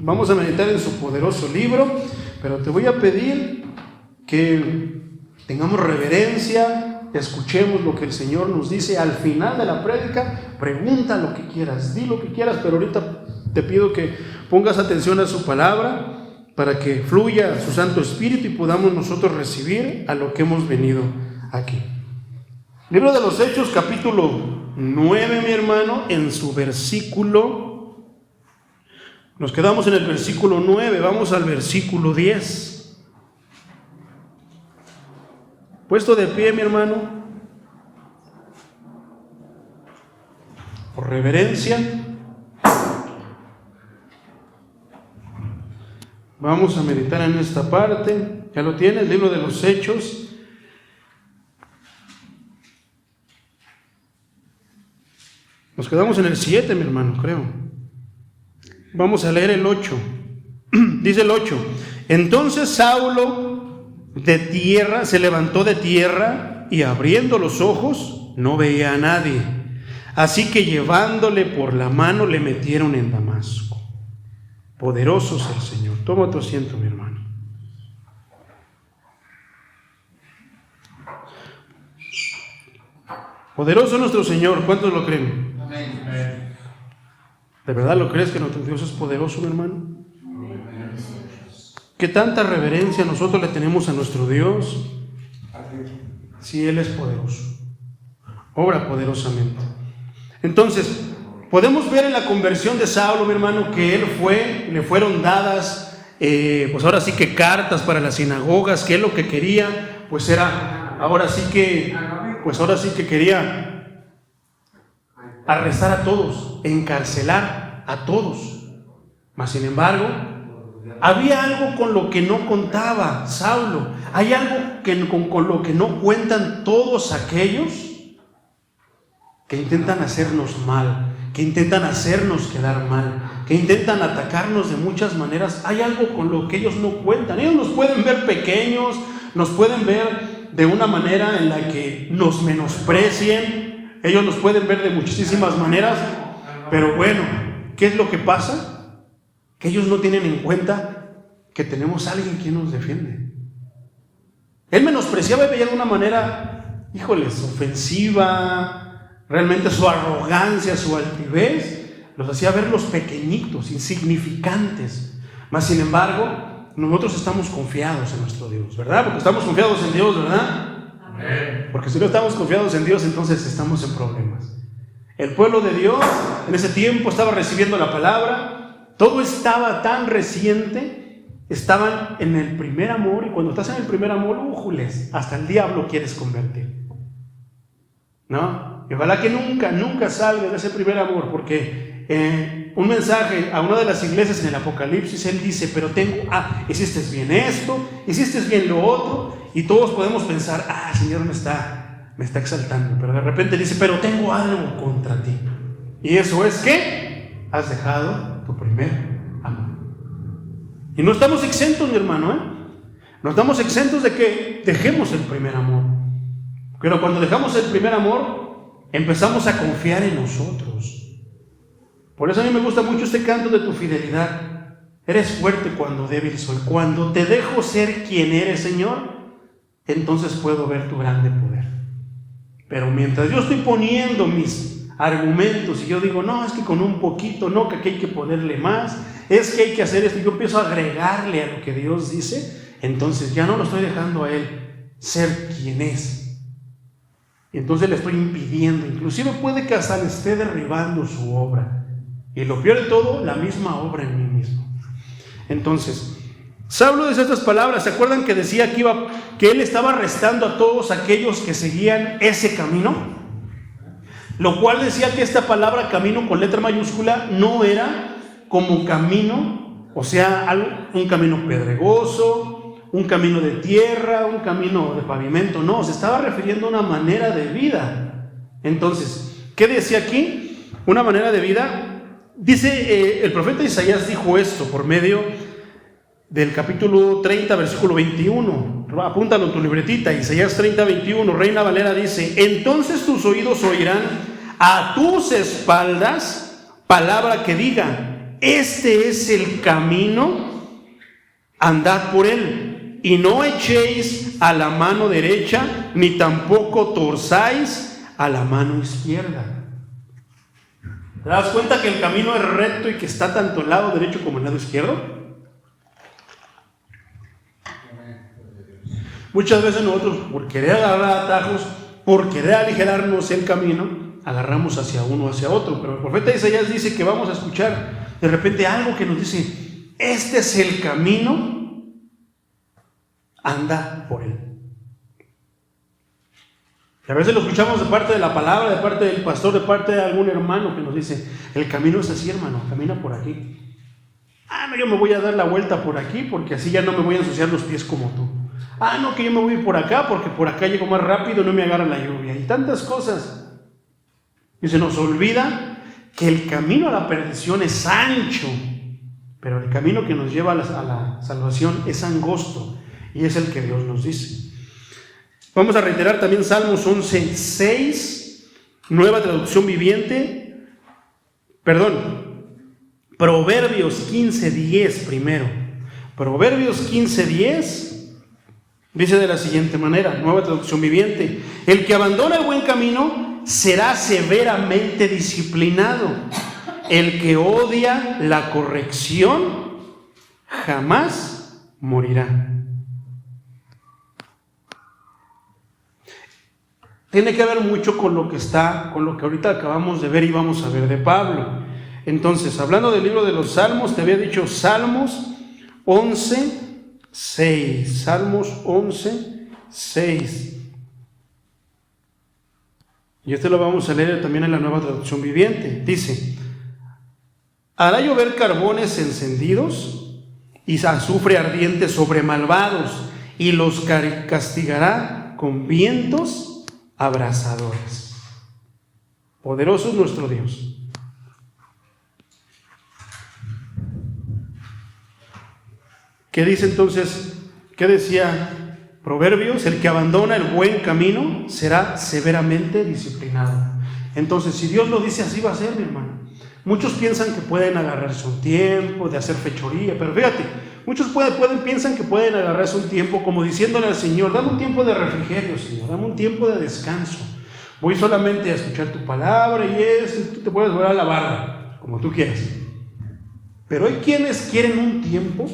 Vamos a meditar en su poderoso libro, pero te voy a pedir que tengamos reverencia, escuchemos lo que el Señor nos dice al final de la prédica. Pregunta lo que quieras, di lo que quieras, pero ahorita te pido que pongas atención a su palabra para que fluya su Santo Espíritu y podamos nosotros recibir a lo que hemos venido aquí. Libro de los Hechos, capítulo 9, mi hermano, en su versículo. Nos quedamos en el versículo 9, vamos al versículo 10. Puesto de pie, mi hermano, por reverencia, vamos a meditar en esta parte. Ya lo tienes, libro de los Hechos. Nos quedamos en el 7, mi hermano, creo. Vamos a leer el 8. Dice el 8. Entonces Saulo se levantó de tierra y abriendo los ojos no veía a nadie. Así que llevándole por la mano le metieron en Damasco. Poderoso es el Señor. Toma tu asiento, mi hermano. Poderoso nuestro Señor. ¿Cuántos lo creen? ¿De verdad lo crees que nuestro Dios es poderoso, mi hermano? ¿Qué tanta reverencia nosotros le tenemos a nuestro Dios? Si Él es poderoso, obra poderosamente. Entonces, podemos ver en la conversión de Saulo, mi hermano, que le fueron dadas, pues ahora sí que cartas para las sinagogas, que él lo que quería, pues era, ahora sí que quería arrestar a todos, encarcelar a todos. Mas sin embargo, había algo con lo que no contaba Saulo. Hay algo con lo que no cuentan todos aquellos que intentan hacernos mal, que intentan hacernos quedar mal, que intentan atacarnos de muchas maneras. Hay algo con lo que ellos no cuentan. Ellos nos pueden ver pequeños, nos pueden ver de una manera en la que nos menosprecien. Ellos nos pueden ver de muchísimas maneras, pero bueno, ¿qué es lo que pasa? Que ellos no tienen en cuenta que tenemos a alguien que nos defiende. Él menospreciaba y veía de una manera, híjoles, ofensiva, realmente su arrogancia, su altivez, los hacía verlos pequeñitos, insignificantes. Mas sin embargo, nosotros estamos confiados en nuestro Dios, ¿verdad? Porque estamos confiados en Dios, ¿verdad? Porque si no estamos confiados en Dios, entonces estamos en problemas. El pueblo de Dios en ese tiempo estaba recibiendo la palabra, todo estaba tan reciente, estaban en el primer amor, y cuando estás en el primer amor, újules, hasta el diablo quieres convertir, ¿no? Y ojalá que nunca salga de ese primer amor, porque un mensaje a una de las iglesias en el Apocalipsis, él dice, pero hiciste bien esto, hiciste bien lo otro, y todos podemos pensar, el Señor me está exaltando, pero de repente dice, pero tengo algo contra ti, y eso es que has dejado tu primer amor. Y no estamos exentos, mi hermano, no estamos exentos de que dejemos el primer amor, pero cuando dejamos el primer amor, empezamos a confiar en nosotros. Por eso a mí me gusta mucho este canto de tu fidelidad. Eres fuerte cuando débil soy. Cuando te dejo ser quien eres, Señor, entonces puedo ver tu grande poder. Pero mientras yo estoy poniendo mis argumentos y yo digo, no, es que con un poquito, no, que aquí hay que ponerle más, es que hay que hacer esto, y yo empiezo a agregarle a lo que Dios dice, entonces ya no lo estoy dejando a Él ser quien es. Y entonces le estoy impidiendo, inclusive puede que hasta le esté derribando su obra. Y lo peor de todo, la misma obra en mí mismo. Entonces, Saulo dice estas palabras. ¿Se acuerdan que decía que él estaba arrestando a todos aquellos que seguían ese camino? Lo cual decía que esta palabra camino con letra mayúscula no era como camino, o sea, un camino pedregoso, un camino de tierra, un camino de pavimento. No, se estaba refiriendo a una manera de vida. Entonces, ¿qué decía aquí? Una manera de vida. Dice, el profeta Isaías dijo esto por medio del capítulo 30, versículo 21. Apúntalo en tu libretita, Isaías 30, 21. Reina Valera dice, entonces tus oídos oirán a tus espaldas palabra que diga, este es el camino, andad por él, y no echéis a la mano derecha, ni tampoco torzáis a la mano izquierda. ¿Te das cuenta que el camino es recto y que está tanto el lado derecho como el lado izquierdo? Muchas veces nosotros, por querer agarrar atajos, por querer aligerarnos el camino, agarramos hacia uno o hacia otro. Pero el profeta Isaías dice que vamos a escuchar de repente algo que nos dice: este es el camino, anda por él. Y a veces lo escuchamos de parte de la palabra, de parte del pastor, de parte de algún hermano que nos dice: el camino es así, hermano, camina por aquí. No, yo me voy a dar la vuelta por aquí porque así ya no me voy a ensuciar los pies como tú. No, que yo me voy por acá porque por acá llego más rápido, no me agarra la lluvia. Y tantas cosas. Y se nos olvida que el camino a la perdición es ancho, pero el camino que nos lleva a la salvación es angosto, y es el que Dios nos dice. Vamos a reiterar también Salmos 11:6, nueva traducción viviente, Proverbios 15:10 primero. Proverbios 15:10 dice de la siguiente manera, nueva traducción viviente: el que abandona el buen camino será severamente disciplinado. El que odia la corrección jamás morirá. Tiene que ver mucho con lo que ahorita acabamos de ver y vamos a ver de Pablo. Entonces, hablando del libro de los Salmos, te había dicho Salmos 11:6. Salmos 11:6. Y este lo vamos a leer también en la nueva traducción viviente. Dice: hará llover carbones encendidos y azufre ardiente sobre malvados, y los castigará con vientos abrasadores. Poderoso es nuestro Dios. ¿Qué dice entonces? ¿Qué decía Proverbios? El que abandona el buen camino será severamente disciplinado. Entonces, si Dios lo dice, así va a ser, mi hermano. Muchos piensan que pueden agarrarse un tiempo de hacer fechoría, pero fíjate, muchos piensan que pueden agarrarse un tiempo como diciéndole al Señor: dame un tiempo de refrigerio, Señor, dame un tiempo de descanso. Voy solamente a escuchar tu palabra y tú te puedes volver a la barra, como tú quieras. Pero hay quienes quieren un tiempo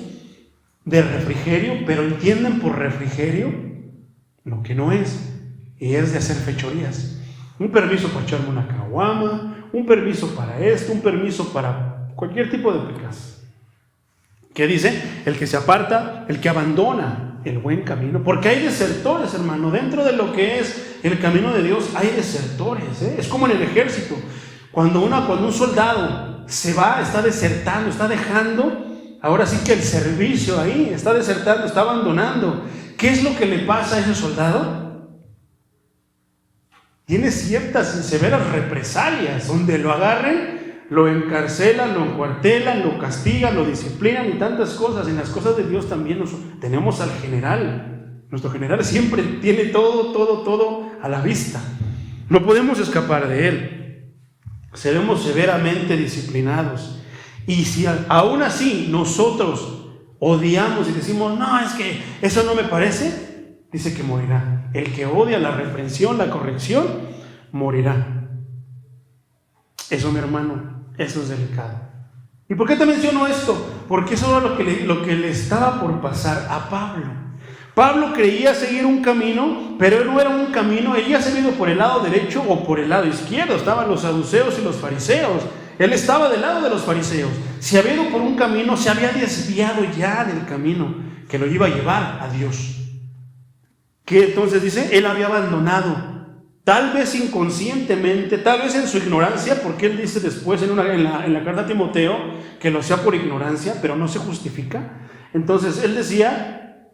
de refrigerio, pero entienden por refrigerio lo que no es, y es de hacer fechorías. Un permiso para echarme una caguama, un permiso para esto, un permiso para cualquier tipo de pecas. ¿Qué dice? El que se aparta, el que abandona el buen camino, porque hay desertores, hermano. Dentro de lo que es el camino de Dios hay desertores, Es como en el ejército. Cuando un soldado se va, está desertando, está dejando, ahora sí que el servicio ahí, está desertando, está abandonando. ¿Qué es lo que le pasa a ese soldado? Tiene ciertas y severas represalias, donde lo agarren, lo encarcelan, lo encuartelan, lo castigan, lo disciplinan y tantas cosas. En las cosas de Dios también tenemos al general. Nuestro general siempre tiene todo a la vista. No podemos escapar de él. Seremos severamente disciplinados. Y si aún así nosotros odiamos y decimos: no, es que eso no me parece, dice que morirá. El que odia la reprensión, la corrección, morirá. Eso, mi hermano, eso es delicado. ¿Y por qué te menciono esto? Porque eso era lo que le estaba por pasar a Pablo. Pablo creía seguir un camino, pero no era un camino. Él ya se había ido por el lado derecho o por el lado izquierdo. Estaban los saduceos y los fariseos. Él estaba del lado de los fariseos. Se había ido por un camino, se había desviado ya del camino que lo iba a llevar a Dios. ¿Qué entonces dice? Él había abandonado, tal vez inconscientemente, tal vez en su ignorancia, porque él dice después en la carta a Timoteo que lo hacía por ignorancia, pero no se justifica. Entonces él decía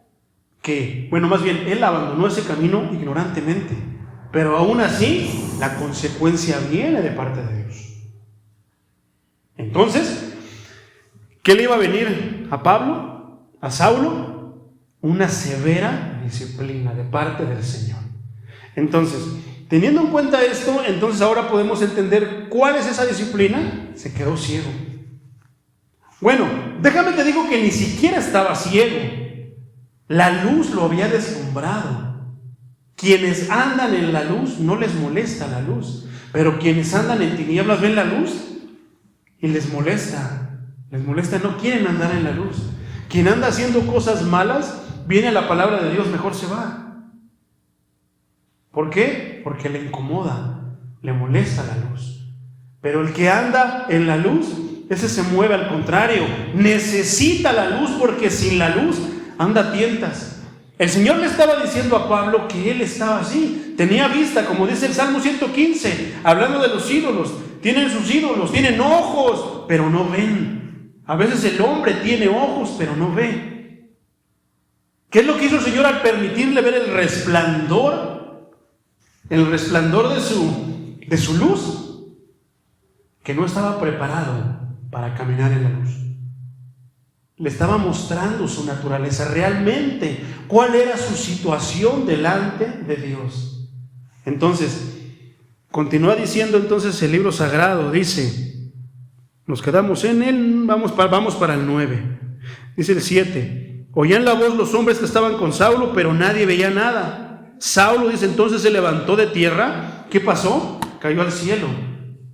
que, más bien, él abandonó ese camino ignorantemente, pero aún así la consecuencia viene de parte de Dios. Entonces, ¿qué le iba a venir a Pablo, a Saulo? Una severa disciplina de parte del Señor. Entonces, teniendo en cuenta esto, entonces ahora podemos entender cuál es esa disciplina. Se quedó ciego. Bueno, déjame te digo que ni siquiera estaba ciego. La luz lo había deslumbrado. Quienes andan en la luz no les molesta la luz, pero quienes andan en tinieblas ven la luz y les molesta, no quieren andar en la luz. Quien anda haciendo cosas malas, viene a la palabra de Dios, mejor se va. ¿Por qué? Porque le incomoda, le molesta la luz. Pero el que anda en la luz, ese se mueve al contrario, necesita la luz, porque sin la luz anda a tientas. El Señor le estaba diciendo a Pablo que él estaba así, tenía vista, como dice el Salmo 115, hablando de los ídolos. Tienen sus ídolos, tienen ojos, pero no ven. A veces el hombre tiene ojos, pero no ve. ¿Qué es lo que hizo el Señor al permitirle ver el resplandor de su luz? Que no estaba preparado para caminar en la luz. Le estaba mostrando su naturaleza, realmente cuál era su situación delante de Dios. Entonces, continúa diciendo entonces el libro sagrado, dice, nos quedamos en él, vamos para el 9. Dice el 7, oían la voz los hombres que estaban con Saulo, pero nadie veía nada. Saulo, dice, entonces se levantó de tierra. ¿Qué pasó? Cayó al cielo.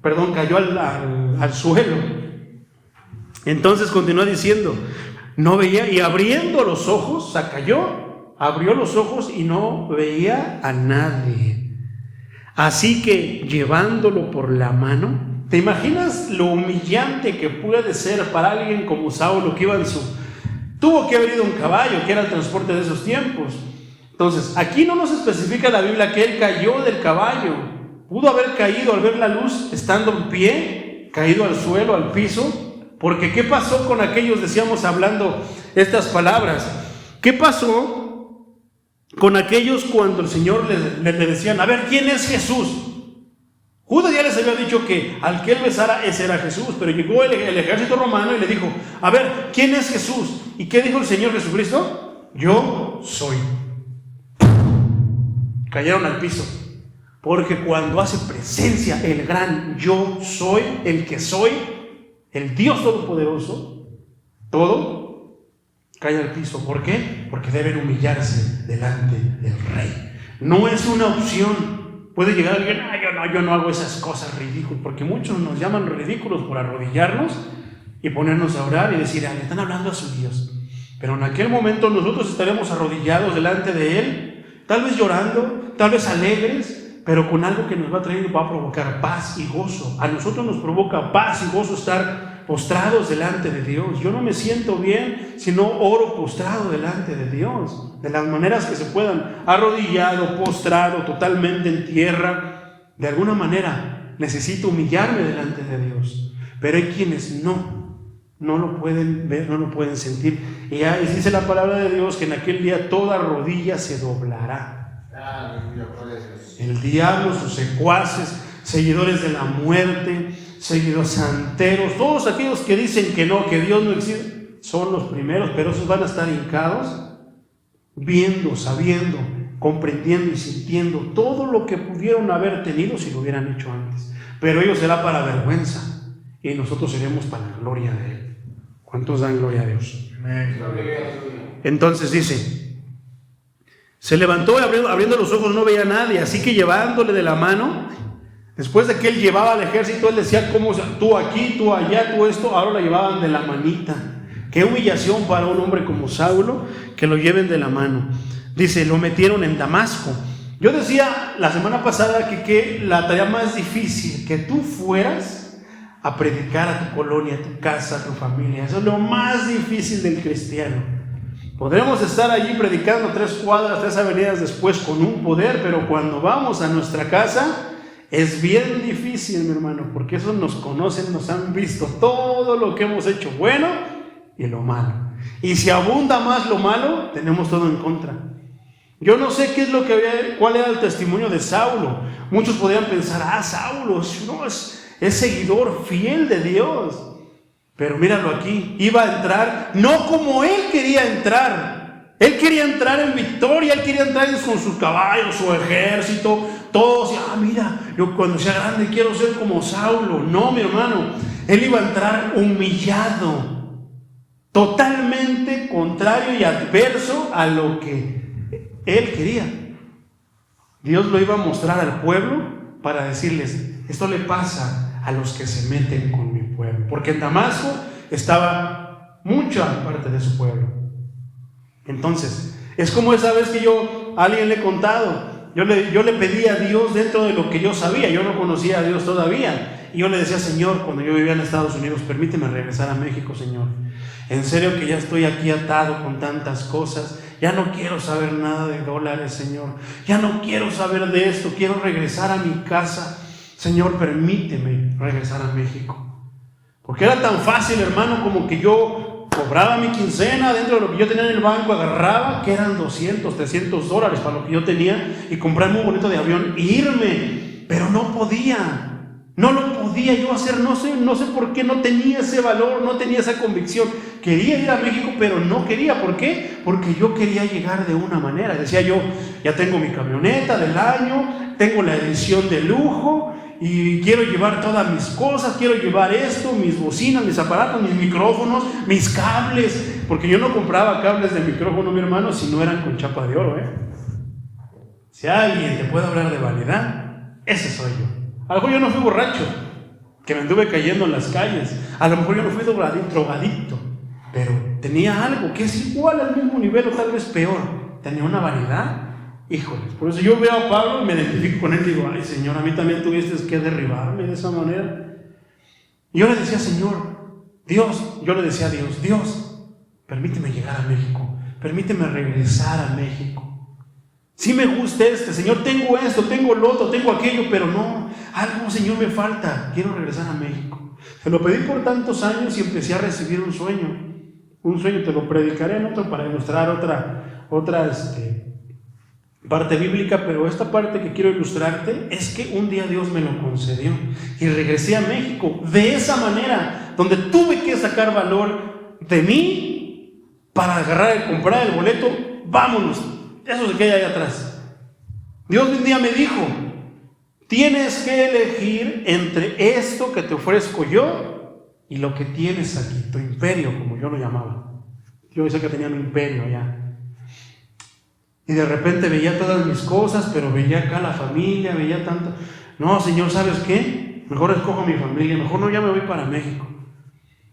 Cayó al suelo. Entonces continúa diciendo, no veía, y abriendo los ojos, o sea, abrió los ojos y no veía a nadie. Así que llevándolo por la mano, ¿te imaginas lo humillante que puede ser para alguien como Saulo, que tuvo que haber ido en caballo, que era el transporte de esos tiempos? Entonces, aquí no nos especifica la Biblia que él cayó del caballo. Pudo haber caído al ver la luz estando en pie, caído al suelo, al piso. Porque ¿qué pasó con aquellos, decíamos hablando estas palabras? ¿Qué pasó con aquellos cuando el Señor le decían, a ver, ¿quién es Jesús? Judas ya les había dicho que al que él besara, ese era Jesús, pero llegó el ejército romano y le dijo, a ver, ¿quién es Jesús? ¿Y qué dijo el Señor Jesucristo? Yo soy. Cayeron al piso, porque cuando hace presencia el gran yo soy, el que soy, el Dios Todopoderoso, todo cae al piso. ¿Por qué? Porque deben humillarse delante del Rey. No es una opción. Puede llegar alguien, yo no hago esas cosas ridículas, porque muchos nos llaman ridículos por arrodillarnos y ponernos a orar y decir, le están hablando a su Dios. Pero en aquel momento nosotros estaremos arrodillados delante de Él, tal vez llorando, tal vez alegres, pero con algo que nos va a traer y va a provocar paz y gozo. A nosotros nos provoca paz y gozo estar postrados delante de Dios. Yo no me siento bien si no oro postrado delante de Dios, de las maneras que se puedan, arrodillado, postrado, totalmente en tierra. De alguna manera necesito humillarme delante de Dios, pero hay quienes no lo pueden ver, no lo pueden sentir. Y ya dice la palabra de Dios que en aquel día toda rodilla se doblará. El diablo, sus secuaces, seguidores de la muerte, seguidores santeros, todos aquellos que dicen que no, que Dios no existe, son los primeros, pero esos van a estar hincados, viendo, sabiendo, comprendiendo y sintiendo todo lo que pudieron haber tenido si lo hubieran hecho antes. Pero ellos será para vergüenza y nosotros seremos para la gloria de Él. ¿Cuántos dan gloria a Dios? Entonces dice, se levantó y abriendo los ojos no veía a nadie, así que llevándole de la mano, después de que él llevaba al ejército, él decía, ¿cómo? Tú aquí, tú allá, tú esto, ahora lo llevaban de la manita. Qué humillación para un hombre como Saulo, que lo lleven de la mano. Dice, lo metieron en Damasco. Yo decía la semana pasada que la tarea más difícil, que tú fueras a predicar a tu colonia, a tu casa, a tu familia. Eso es lo más difícil del cristiano. Podremos estar allí predicando 3 cuadras, 3 avenidas después con un poder, pero cuando vamos a nuestra casa es bien difícil, mi hermano, porque esos nos conocen, nos han visto todo lo que hemos hecho bueno y lo malo. Y si abunda más lo malo, tenemos todo en contra. Yo no sé cuál era el testimonio de Saulo. Muchos podrían pensar, Saulo no, es seguidor fiel de Dios. Pero míralo aquí, iba a entrar, no como él quería entrar. Él quería entrar en victoria, él quería entrar con sus caballos, su ejército, todos. Mira, yo cuando sea grande quiero ser como Saulo. No, mi hermano, él iba a entrar humillado. totalmente contrario y adverso a lo que él quería. Dios lo iba a mostrar al pueblo para decirles, esto le pasa a los que se meten con mi pueblo, porque en Damasco estaba mucha parte de su pueblo. Entonces, es como esa vez que yo a alguien le he contado, yo le pedí a Dios dentro de lo que yo sabía, yo no conocía a Dios todavía, y yo le decía, Señor, cuando yo vivía en Estados Unidos, permíteme regresar a México, Señor. En serio que ya estoy aquí atado con tantas cosas, ya no quiero saber nada de dólares, Señor, ya no quiero saber de esto, quiero regresar a mi casa, Señor, permíteme regresar a México. Porque era tan fácil, hermano, como que yo cobraba mi quincena dentro de lo que yo tenía en el banco, agarraba, que eran $200, $300 para lo que yo tenía, y comprarme un boleto de avión e irme, pero no podía. No lo podía yo hacer, no sé por qué, no tenía ese valor, no tenía esa convicción. Quería ir a México, pero no quería. ¿Por qué? Porque yo quería llegar de una manera. Decía yo, ya tengo mi camioneta del año, tengo la edición de lujo y quiero llevar todas mis cosas, quiero llevar esto, mis bocinas, mis aparatos, mis micrófonos, mis cables. Porque yo no compraba cables de micrófono, mi hermano, si no eran con chapa de oro, Si alguien te puede hablar de vanidad, ese soy yo. A lo mejor yo no fui borracho, que me anduve cayendo en las calles. A lo mejor yo no fui drogadicto, pero tenía algo que es igual al mismo nivel o tal vez peor. Tenía una vanidad, híjoles. Por eso yo veo a Pablo y me identifico con él y digo, ay Señor, a mí también tuviste que derribarme de esa manera. Y yo le decía, Señor, Dios, yo le decía a Dios, Dios, permíteme llegar a México, permíteme regresar a México. Sí me gusta Señor, tengo esto, tengo lo otro, tengo aquello, pero no, algo, Señor, me falta, quiero regresar a México. Se lo pedí por tantos años y empecé a recibir un sueño, te lo predicaré en otro para ilustrar otra parte bíblica, pero esta parte que quiero ilustrarte es que un día Dios me lo concedió y regresé a México de esa manera, donde tuve que sacar valor de mí para comprar el boleto, vámonos. Eso se queda ahí atrás. Dios un día me dijo, tienes que elegir entre esto que te ofrezco yo y lo que tienes aquí, tu imperio, como yo lo llamaba. Yo decía que tenía mi imperio allá. Y de repente veía todas mis cosas, pero veía acá la familia, veía tanto. No, Señor, ¿sabes qué? Mejor escojo a mi familia, mejor no, ya me voy para México.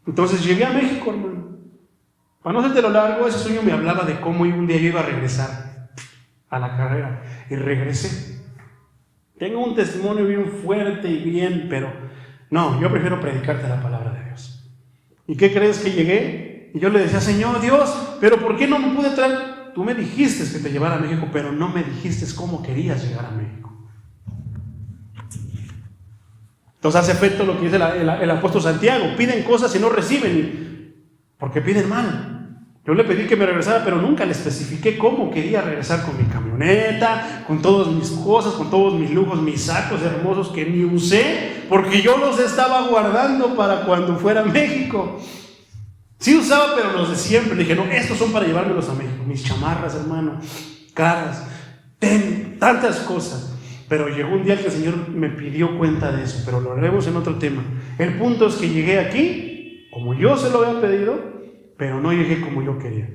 Entonces llegué a México, hermano. Para no hacerte lo largo, ese sueño me hablaba de cómo un día yo iba a regresar a la carrera, y regresé. Tengo un testimonio bien fuerte y bien, pero no, yo prefiero predicarte la palabra de Dios. ¿Y qué crees que llegué? Y yo le decía, Señor Dios, pero ¿por qué no me pude traer? Tú me dijiste que te llevara a México, pero no me dijiste cómo querías llegar a México. Entonces hace efecto lo que dice el apóstol Santiago, piden cosas y no reciben, porque piden mal. Yo le pedí que me regresara, pero nunca le especifiqué cómo quería regresar, con mi camioneta, con todas mis cosas, con todos mis lujos, mis sacos hermosos que ni usé, porque yo los estaba guardando para cuando fuera a México. Sí usaba, pero los de siempre. Le dije, no, estos son para llevármelos a México. Mis chamarras, hermano, caras, tantas cosas. Pero llegó un día que el Señor me pidió cuenta de eso, pero lo haremos en otro tema. El punto es que llegué aquí, como yo se lo había pedido, pero no llegué como yo quería.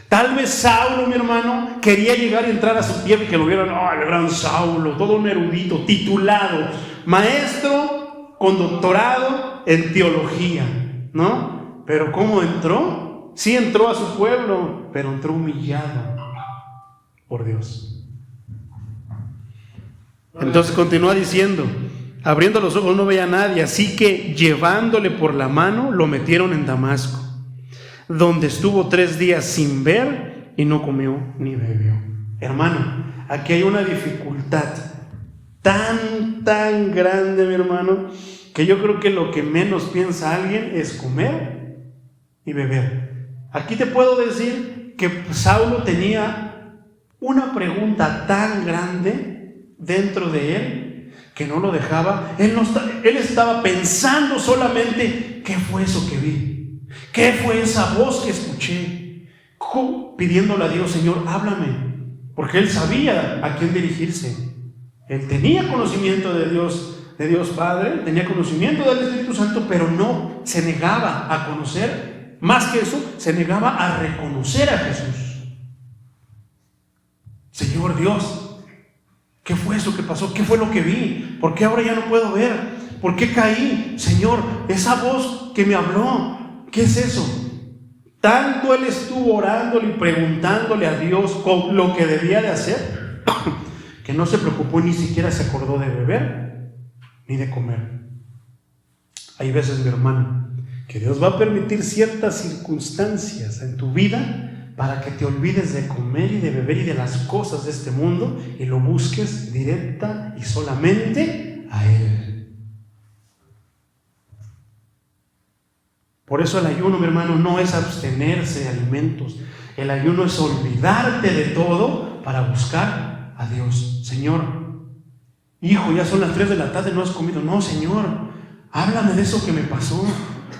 Tal vez Saulo, mi hermano, quería llegar y entrar a su tierra y que lo vieran, el gran Saulo, todo un erudito, titulado, maestro con doctorado en teología, ¿no? Pero ¿cómo entró? Sí entró a su pueblo, pero entró humillado por Dios. Entonces continúa diciendo, abriendo los ojos no veía a nadie, así que llevándole por la mano lo metieron en Damasco, donde estuvo 3 días sin ver y no comió ni bebió. Hermano, aquí hay una dificultad tan grande, mi hermano, que yo creo que lo que menos piensa alguien es comer y beber. Aquí te puedo decir que Saulo tenía una pregunta tan grande dentro de él que no lo dejaba. Él estaba pensando solamente, ¿qué fue eso que vi? ¿Qué fue esa voz que escuché? Pidiéndole a Dios, Señor, háblame. Porque él sabía a quién dirigirse. Él tenía conocimiento de Dios Padre, tenía conocimiento del Espíritu Santo, pero no se negaba a conocer más que eso, se negaba a reconocer a Jesús. Señor Dios, ¿qué fue eso que pasó? ¿Qué fue lo que vi? ¿Por qué ahora ya no puedo ver? ¿Por qué caí? Señor, esa voz que me habló, ¿qué es eso? Tanto él estuvo orándole y preguntándole a Dios con lo que debía de hacer, que no se preocupó, ni siquiera se acordó de beber ni de comer. Hay veces, mi hermano, que Dios va a permitir ciertas circunstancias en tu vida para que te olvides de comer y de beber y de las cosas de este mundo y lo busques directa y solamente a Él. Por eso el ayuno, mi hermano, no es abstenerse de alimentos. El ayuno es olvidarte de todo para buscar a Dios. Señor, hijo, ya son las 3 de la tarde, no has comido. No, Señor, háblame de eso que me pasó.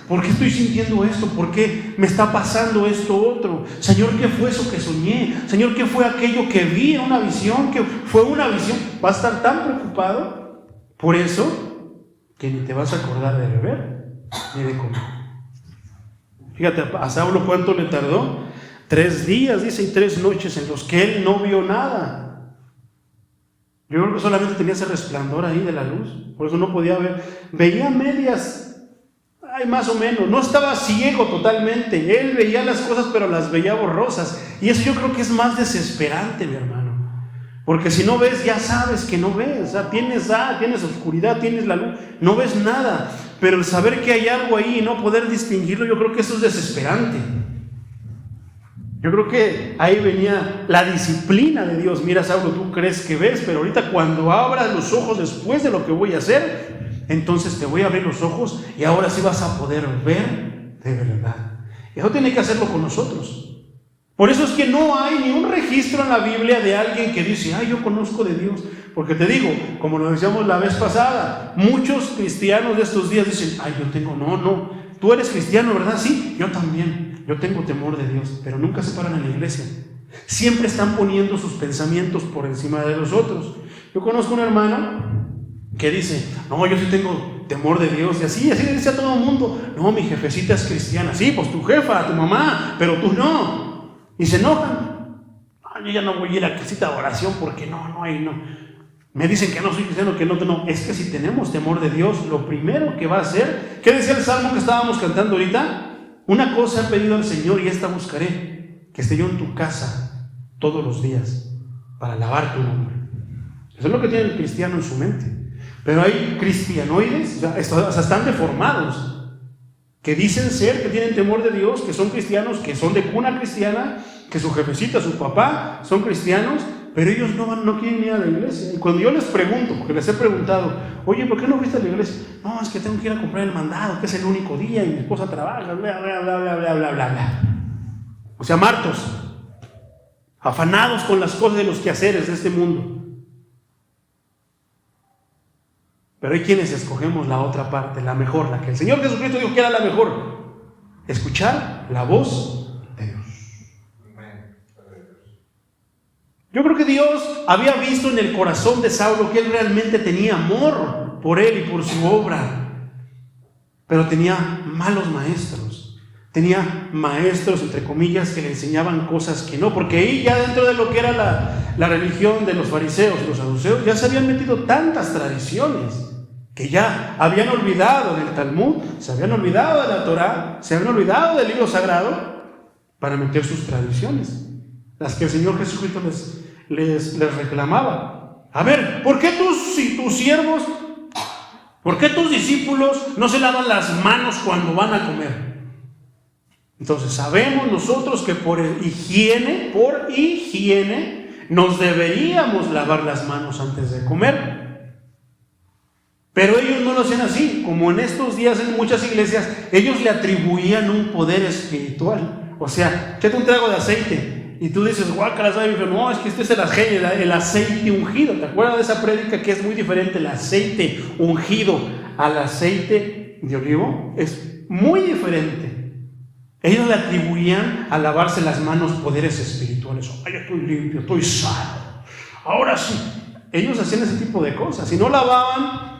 ¿Por qué estoy sintiendo esto? ¿Por qué me está pasando esto otro? Señor, ¿qué fue eso que soñé? Señor, ¿qué fue aquello que vi en una visión? ¿Qué fue una visión? ¿Vas a estar tan preocupado por eso que ni te vas a acordar de beber ni de comer? Fíjate, a Saulo cuánto le tardó. 3 días, dice, y 3 noches en los que él no vio nada. Yo creo que solamente tenía ese resplandor ahí de la luz, por eso no podía ver. Veía medias, más o menos. No estaba ciego totalmente. Él veía las cosas, pero las veía borrosas. Y eso yo creo que es más desesperante, mi hermano. Porque si no ves, ya sabes que no ves. O sea, tienes oscuridad, tienes la luz, no ves nada. Pero el saber que hay algo ahí y no poder distinguirlo, yo creo que eso es desesperante. Yo creo que ahí venía la disciplina de Dios. Mira, Saulo, tú crees que ves, pero ahorita cuando abras los ojos después de lo que voy a hacer, entonces te voy a abrir los ojos y ahora sí vas a poder ver de verdad. Eso tiene que hacerlo con nosotros. Por eso es que no hay ni un registro en la Biblia de alguien que dice, yo conozco de Dios. Porque te digo, como lo decíamos la vez pasada, muchos cristianos de estos días dicen, yo tengo, no, tú eres cristiano, ¿verdad? Sí, yo también, yo tengo temor de Dios, pero nunca se paran en la iglesia. Siempre están poniendo sus pensamientos por encima de los otros. Yo conozco un hermano que dice, no, yo sí tengo temor de Dios, y así le dice a todo el mundo, no, mi jefecita es cristiana. Sí, pues tu jefa, tu mamá, pero tú no. Y se enojan. Yo ya no voy a ir a casita de oración porque no. Me dicen que no soy cristiano, que no. Es que si tenemos temor de Dios, lo primero que va a hacer, ¿qué decía el salmo que estábamos cantando ahorita? Una cosa he pedido al Señor y esta buscaré, que esté yo en tu casa todos los días para alabar tu nombre. Eso es lo que tiene el cristiano en su mente. Pero hay cristianoides, o sea, están deformados, que dicen ser, que tienen temor de Dios, que son cristianos, que son de cuna cristiana, que su jefecita, su papá son cristianos, pero ellos no quieren ir a la iglesia. Y cuando yo les pregunto, porque les he preguntado, oye, ¿por qué no fuiste a la iglesia? No, es que tengo que ir a comprar el mandado, que es el único día, y mi esposa trabaja, bla, bla, bla, bla, bla, bla, bla, bla. O sea, martos, afanados con las cosas de los quehaceres de este mundo. Pero hay quienes escogemos la otra parte, la mejor, la que el Señor Jesucristo dijo que era la mejor. Escuchar la voz de Dios. Yo creo que Dios había visto en el corazón de Saulo que él realmente tenía amor por él y por su obra. Pero tenía malos maestros. Tenía maestros, entre comillas, que le enseñaban cosas que no. Porque ahí ya dentro de lo que era la religión de los fariseos y los saduceos, ya se habían metido tantas tradiciones que ya habían olvidado del Talmud, se habían olvidado de la Torá, se habían olvidado del libro sagrado para meter sus tradiciones, las que el Señor Jesucristo les reclamaba. A ver, ¿por qué tus siervos, por qué tus discípulos no se lavan las manos cuando van a comer? Entonces sabemos nosotros que por higiene, nos deberíamos lavar las manos antes de comer. Pero ellos no lo hacían así. Como en estos días en muchas iglesias, ellos le atribuían un poder espiritual. O sea, échate un trago de aceite y tú dices, guácala, ¿sabes? No, es que este es el aceite ungido. ¿Te acuerdas de esa prédica que es muy diferente? El aceite ungido al aceite de olivo es muy diferente. Ellos le atribuían a lavarse las manos poderes espirituales. Yo estoy limpio, estoy sano. Ahora sí. Ellos hacían ese tipo de cosas. Si no lavaban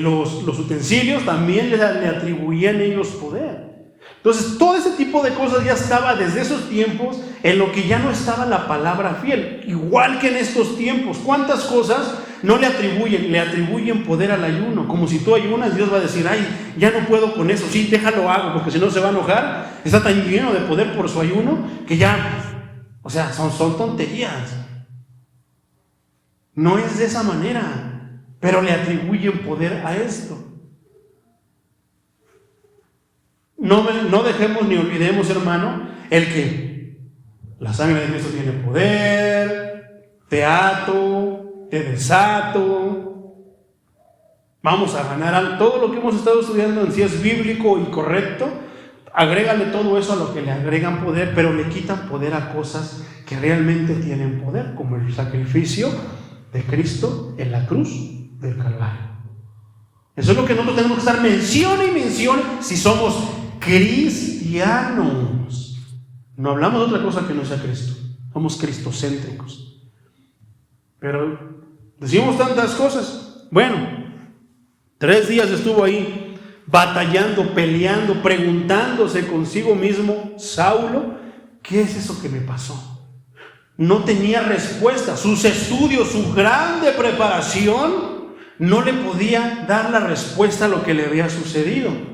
los utensilios, también le atribuían ellos poder. Entonces, todo ese tipo de cosas ya estaba desde esos tiempos en lo que ya no estaba la palabra fiel. Igual que en estos tiempos. ¿Cuántas cosas no le atribuyen? Le atribuyen poder al ayuno. Como si tú ayunas, Dios va a decir, ay, ya no puedo con eso. Sí, déjalo hago, porque si no se va a enojar. Está tan lleno de poder por su ayuno que ya, o sea, son tonterías. No es de esa manera, pero le atribuyen poder a esto. No dejemos ni olvidemos, hermano, el que la sangre de Cristo tiene poder, te ato, te desato, vamos a ganar todo lo que hemos estado estudiando en sí es bíblico y correcto. Agrégale todo eso a lo que le agregan poder, pero le quitan poder a cosas que realmente tienen poder, como el sacrificio de Cristo en la cruz del Calvario. Eso es lo que nosotros tenemos que estar mencione y mencione si somos cristianos. No hablamos de otra cosa que no sea Cristo. Somos cristocéntricos. Pero decimos tantas cosas. Bueno, 3 días estuvo ahí batallando, peleando, preguntándose consigo mismo, Saulo, ¿qué es eso que me pasó? No tenía respuesta. Sus estudios, su grande preparación no le podía dar la respuesta a lo que le había sucedido.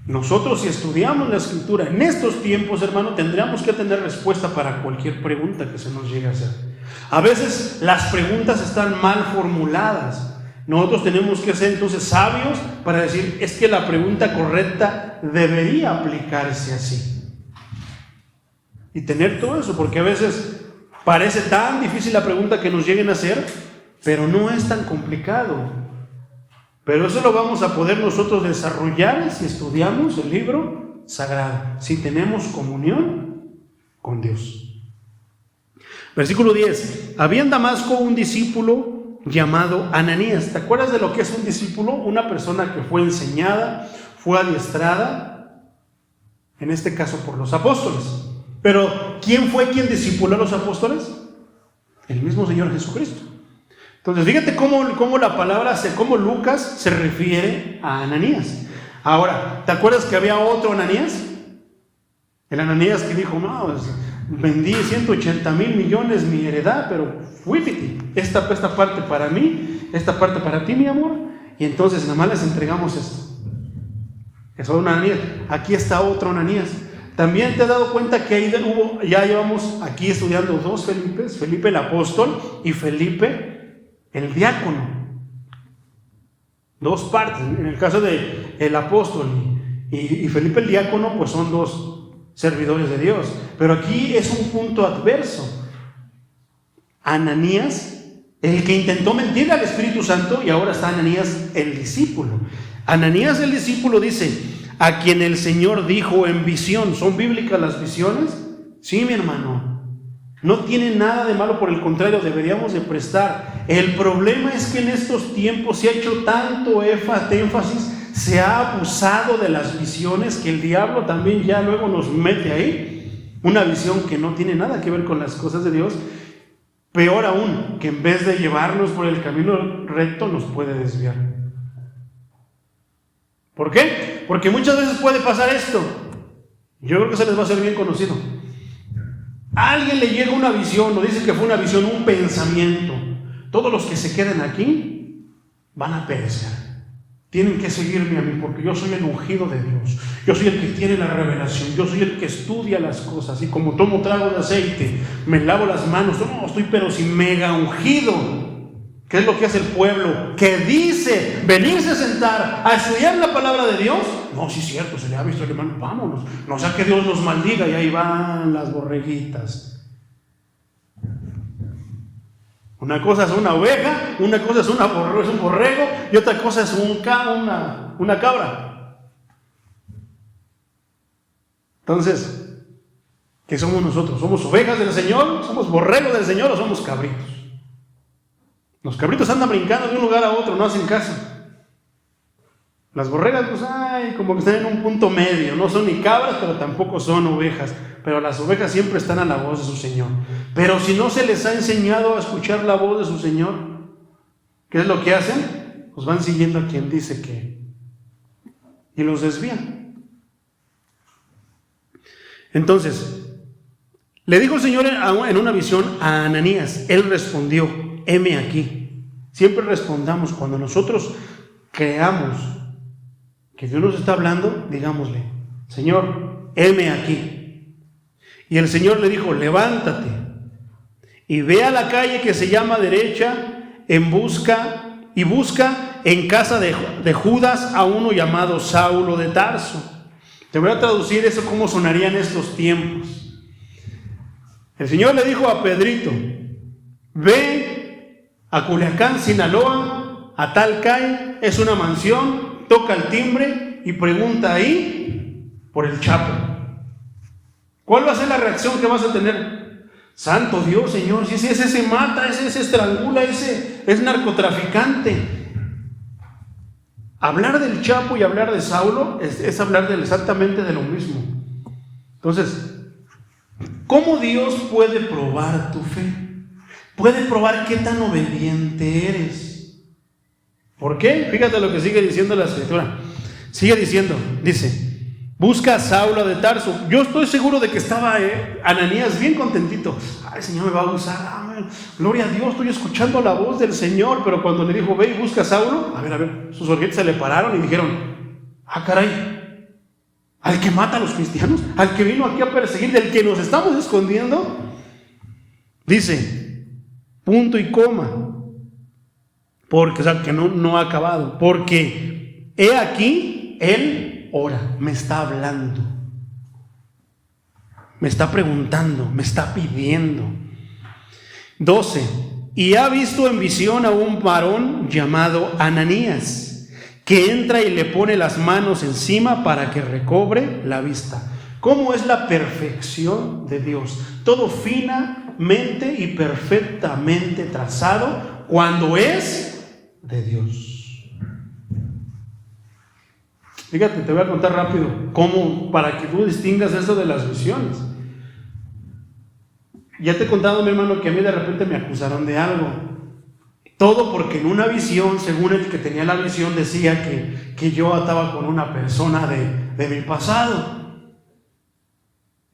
Nosotros, si estudiamos la Escritura en estos tiempos, hermano, tendríamos que tener respuesta para cualquier pregunta que se nos llegue a hacer. A veces las preguntas están mal formuladas. Nosotros tenemos que ser entonces sabios para decir, es que la pregunta correcta debería aplicarse así. Y tener todo eso, porque a veces parece tan difícil la pregunta que nos lleguen a hacer, pero no es tan complicado. Pero eso lo vamos a poder nosotros desarrollar si estudiamos el libro sagrado, si tenemos comunión con Dios. Versículo 10. Había en Damasco un discípulo llamado Ananías. ¿Te acuerdas de lo que es un discípulo? Una persona que fue enseñada, fue adiestrada, en este caso por los apóstoles. Pero ¿quién fue quien discipuló a los apóstoles? El mismo Señor Jesucristo. Entonces, fíjate cómo cómo Lucas se refiere a Ananías. Ahora, ¿te acuerdas que había otro Ananías? El Ananías que dijo, no, vendí 180,000 millones mi heredad, pero fui esta parte para mí, esta parte para ti, mi amor, y entonces nada más les entregamos esto. Eso es un Ananías. Aquí está otro Ananías. También te has dado cuenta que ahí ya llevamos aquí estudiando 2 Felipes, Felipe el apóstol y Felipe el diácono. 2 partes. En el caso de el apóstol y Felipe el diácono, pues son 2 servidores de Dios. Pero aquí es un punto adverso. Ananías, el que intentó mentirle al Espíritu Santo, y ahora está Ananías el discípulo. Ananías el discípulo dice, a quien el Señor dijo en visión. ¿Son bíblicas las visiones? Sí, mi hermano. No tiene nada de malo, por el contrario, deberíamos de prestar. El problema es que en estos tiempos se ha hecho tanto énfasis, se ha abusado de las visiones, que el diablo también ya luego nos mete ahí una visión que no tiene nada que ver con las cosas de Dios. Peor aún, que en vez de llevarnos por el camino recto, nos puede desviar. ¿Por qué? Porque muchas veces puede pasar esto. Yo creo que se les va a hacer bien conocido. A alguien le llega una visión, o dice que fue una visión, un pensamiento. Todos los que se queden aquí van a perecer. Tienen que seguirme a mí, porque yo soy el ungido de Dios. Yo soy el que tiene la revelación. Yo soy el que estudia las cosas. Y como tomo trago de aceite, me lavo las manos. Yo no estoy pero si mega ungido. ¿Qué es lo que hace el pueblo? Que dice venirse a sentar a estudiar la palabra de Dios. No, sí es cierto, se le ha visto el hermano, vámonos. No sea que Dios nos maldiga, y ahí van las borreguitas. Una cosa es una oveja, una cosa es un borrego, y otra cosa es una cabra. Entonces, ¿qué somos nosotros? ¿Somos ovejas del Señor? ¿Somos borregos del Señor o somos cabritos? Los cabritos andan brincando de un lugar a otro, no hacen caso. Las borregas, pues, como que están en un punto medio. No son ni cabras, pero tampoco son ovejas. Pero las ovejas siempre están a la voz de su Señor. Pero si no se les ha enseñado a escuchar la voz de su Señor, ¿qué es lo que hacen? Pues van siguiendo a quien dice que, y los desvían. Entonces, le dijo el Señor en una visión a Ananías. Él respondió: heme aquí. Siempre respondamos cuando nosotros creamos que Dios nos está hablando, digámosle: Señor, heme aquí. Y el Señor le dijo: levántate y ve a la calle que se llama derecha y busca en casa de Judas a uno llamado Saulo de Tarso. Te voy a traducir eso cómo sonaría en estos tiempos. El Señor le dijo a Pedrito: ve a Culiacán, Sinaloa, a tal calle, es una mansión, toca el timbre y pregunta ahí por el Chapo. ¿Cuál va a ser la reacción que vas a tener? Santo Dios, Señor, si ese se mata, ese se estrangula, ese es narcotraficante. Hablar del Chapo y hablar de Saulo es hablar exactamente de lo mismo. Entonces, ¿cómo Dios puede probar tu fe? Puede probar qué tan obediente eres. ¿Por qué? Fíjate lo que sigue diciendo la Escritura. Sigue diciendo, dice: busca a Saulo de Tarso. Yo estoy seguro de que estaba Ananías bien contentito. Ay, Señor me va a usar. Gloria a Dios, estoy escuchando la voz del Señor. Pero cuando le dijo: ve y busca a Saulo, a ver, sus orejitas se le pararon y dijeron: ah, caray, al que mata a los cristianos, al que vino aquí a perseguir, del que nos estamos escondiendo. Dice, punto y coma, porque, o sea, que no ha acabado. Porque he aquí, él ora, me está hablando, me está preguntando, me está pidiendo. 12. Y ha visto en visión a un varón llamado Ananías, que entra y le pone las manos encima para que recobre la vista. ¿Cómo es la perfección de Dios? Todo finamente y perfectamente trazado cuando es de Dios. Fíjate, te voy a contar rápido cómo, para que tú distingas eso de las visiones. Ya te he contado, mi hermano, que a mí de repente me acusaron de algo. Todo porque en una visión, según el que tenía la visión, decía que yo estaba con una persona de mi pasado.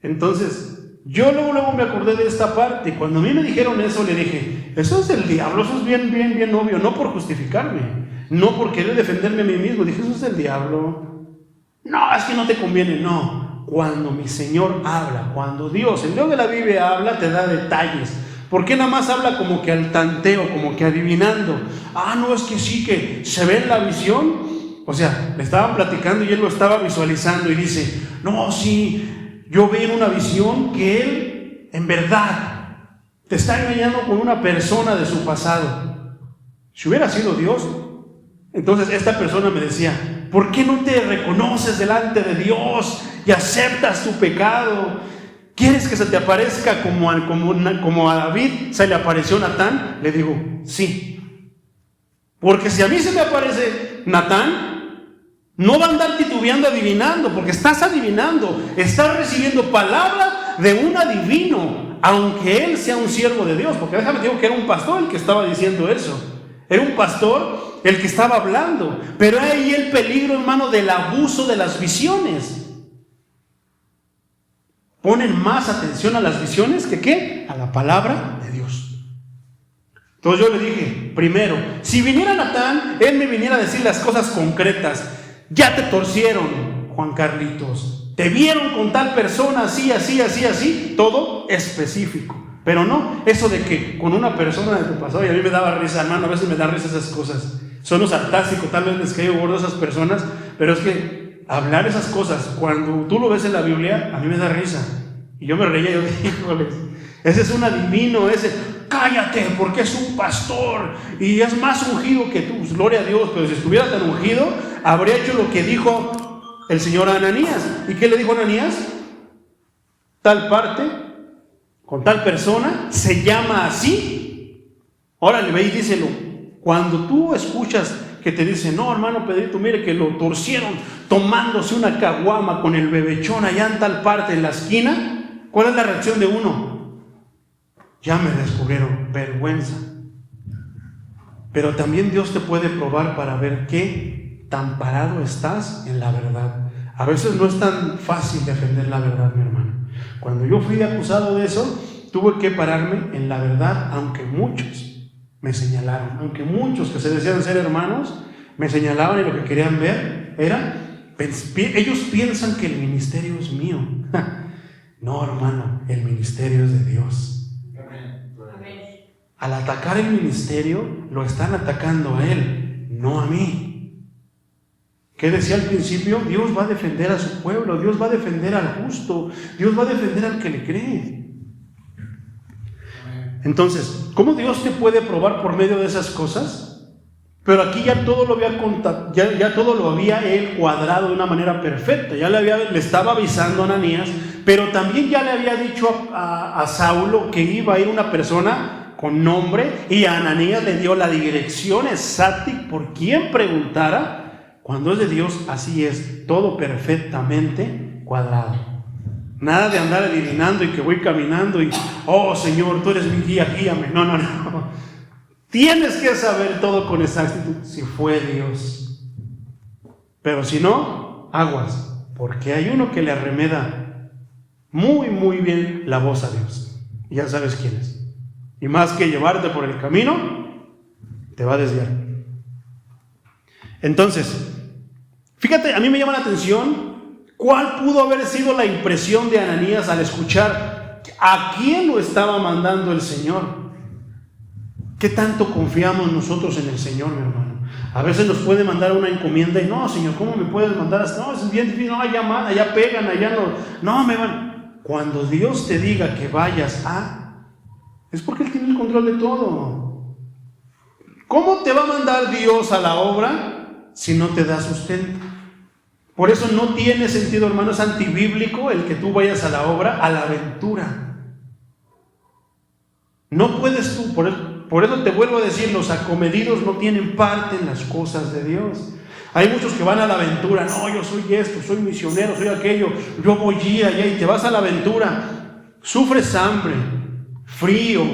Entonces, yo luego me acordé de esta parte. Cuando a mí me dijeron eso, le dije: eso es del diablo, eso es bien obvio. No por justificarme, no por querer defenderme a mí mismo. Dije: eso es del diablo. No, es que no te conviene. No. Cuando mi Señor habla, cuando Dios, el Dios de la Biblia habla, te da detalles. ¿Por qué nada más habla como que al tanteo, como que adivinando? Ah, no, es que sí, que se ve en la visión. O sea, le estaban platicando y él lo estaba visualizando y dice: no, sí, yo vi en una visión que él, en verdad, te está engañando con una persona de su pasado. Si hubiera sido Dios, entonces esta persona me decía: ¿por qué no te reconoces delante de Dios y aceptas tu pecado? ¿Quieres que se te aparezca como a David se le apareció Natán? Le digo: sí. Porque si a mí se me aparece Natán, no va a andar titubeando adivinando, porque estás adivinando, estás recibiendo palabra de un adivino, aunque él sea un siervo de Dios. Porque déjame decir que era un pastor el que estaba diciendo eso. Era un pastor el que estaba hablando. Pero ahí el peligro, hermano, del abuso de las visiones. Ponen más atención a las visiones que ¿qué? A la palabra de Dios. Entonces yo le dije: primero, si viniera Natán, él me viniera a decir las cosas concretas. Ya te torcieron, Juan Carlitos. Te vieron con tal persona, así, todo específico. Pero no, eso de que con una persona de tu pasado, y a mí me daba risa, hermano, a veces me da risa esas cosas. Son los sarcásticos, tal vez les caigo gordo a esas personas, pero es que hablar esas cosas, cuando tú lo ves en la Biblia, a mí me da risa. Y yo me reía, yo dije: híjoles, ese es un adivino, cállate, porque es un pastor y es más ungido que tú. Pues, gloria a Dios, pero si estuviera tan ungido, habría hecho lo que dijo el Señor a Ananías. ¿Y qué le dijo a Ananías? Tal parte, con tal persona, se llama así. Órale, ve y díselo. Cuando tú escuchas que te dicen: no, hermano Pedrito, mire que lo torcieron tomándose una caguama con el bebechón allá en tal parte, en la esquina, ¿cuál es la reacción de uno? Ya me descubrieron, vergüenza. Pero también Dios te puede probar para ver qué tan parado estás en la verdad. A veces no es tan fácil defender la verdad, mi hermano. Cuando yo fui acusado de eso, tuve que pararme en la verdad, aunque muchos me señalaron, aunque muchos que se decían ser hermanos, me señalaban y lo que querían ver era, ellos piensan que el ministerio es mío. No, hermano, el ministerio es de Dios. Al atacar el ministerio, lo están atacando a él, no a mí. ¿Qué decía al principio? Dios va a defender a su pueblo, Dios va a defender al justo, Dios va a defender al que le cree. Entonces, ¿cómo Dios te puede probar por medio de esas cosas? Pero aquí ya todo lo había contado, ya todo lo había él cuadrado de una manera perfecta. Ya le estaba avisando a Ananías, pero también ya le había dicho a Saulo que iba a ir una persona con nombre, y a Ananías le dio la dirección exacta y por quién preguntara. Cuando es de Dios, así es, todo perfectamente cuadrado. Nada de andar adivinando y que voy caminando y, oh Señor, tú eres mi guía, guíame. No. Tienes que saber todo con exactitud si fue Dios. Pero si no, aguas, porque hay uno que le arremeda muy, muy bien la voz a Dios. Y ya sabes quién es. Y más que llevarte por el camino, te va a desviar. Entonces, fíjate, a mí me llama la atención cuál pudo haber sido la impresión de Ananías al escuchar a quién lo estaba mandando el Señor. ¿Qué tanto confiamos nosotros en el Señor, mi hermano? A veces nos puede mandar una encomienda y no, Señor, ¿cómo me puedes mandar? No, es bien difícil, no, allá manda, allá pegan, allá no me van. Cuando Dios te diga que vayas es porque Él tiene el control de todo. ¿Cómo te va a mandar Dios a la obra si no te da sustento? Por eso no tiene sentido, hermano, es antibíblico el que tú vayas a la obra, a la aventura. No puedes tú, por eso te vuelvo a decir, los acomedidos no tienen parte en las cosas de Dios. Hay muchos que van a la aventura, no, yo soy esto, soy misionero, soy aquello, yo voy allá, y te vas a la aventura, sufres hambre, frío,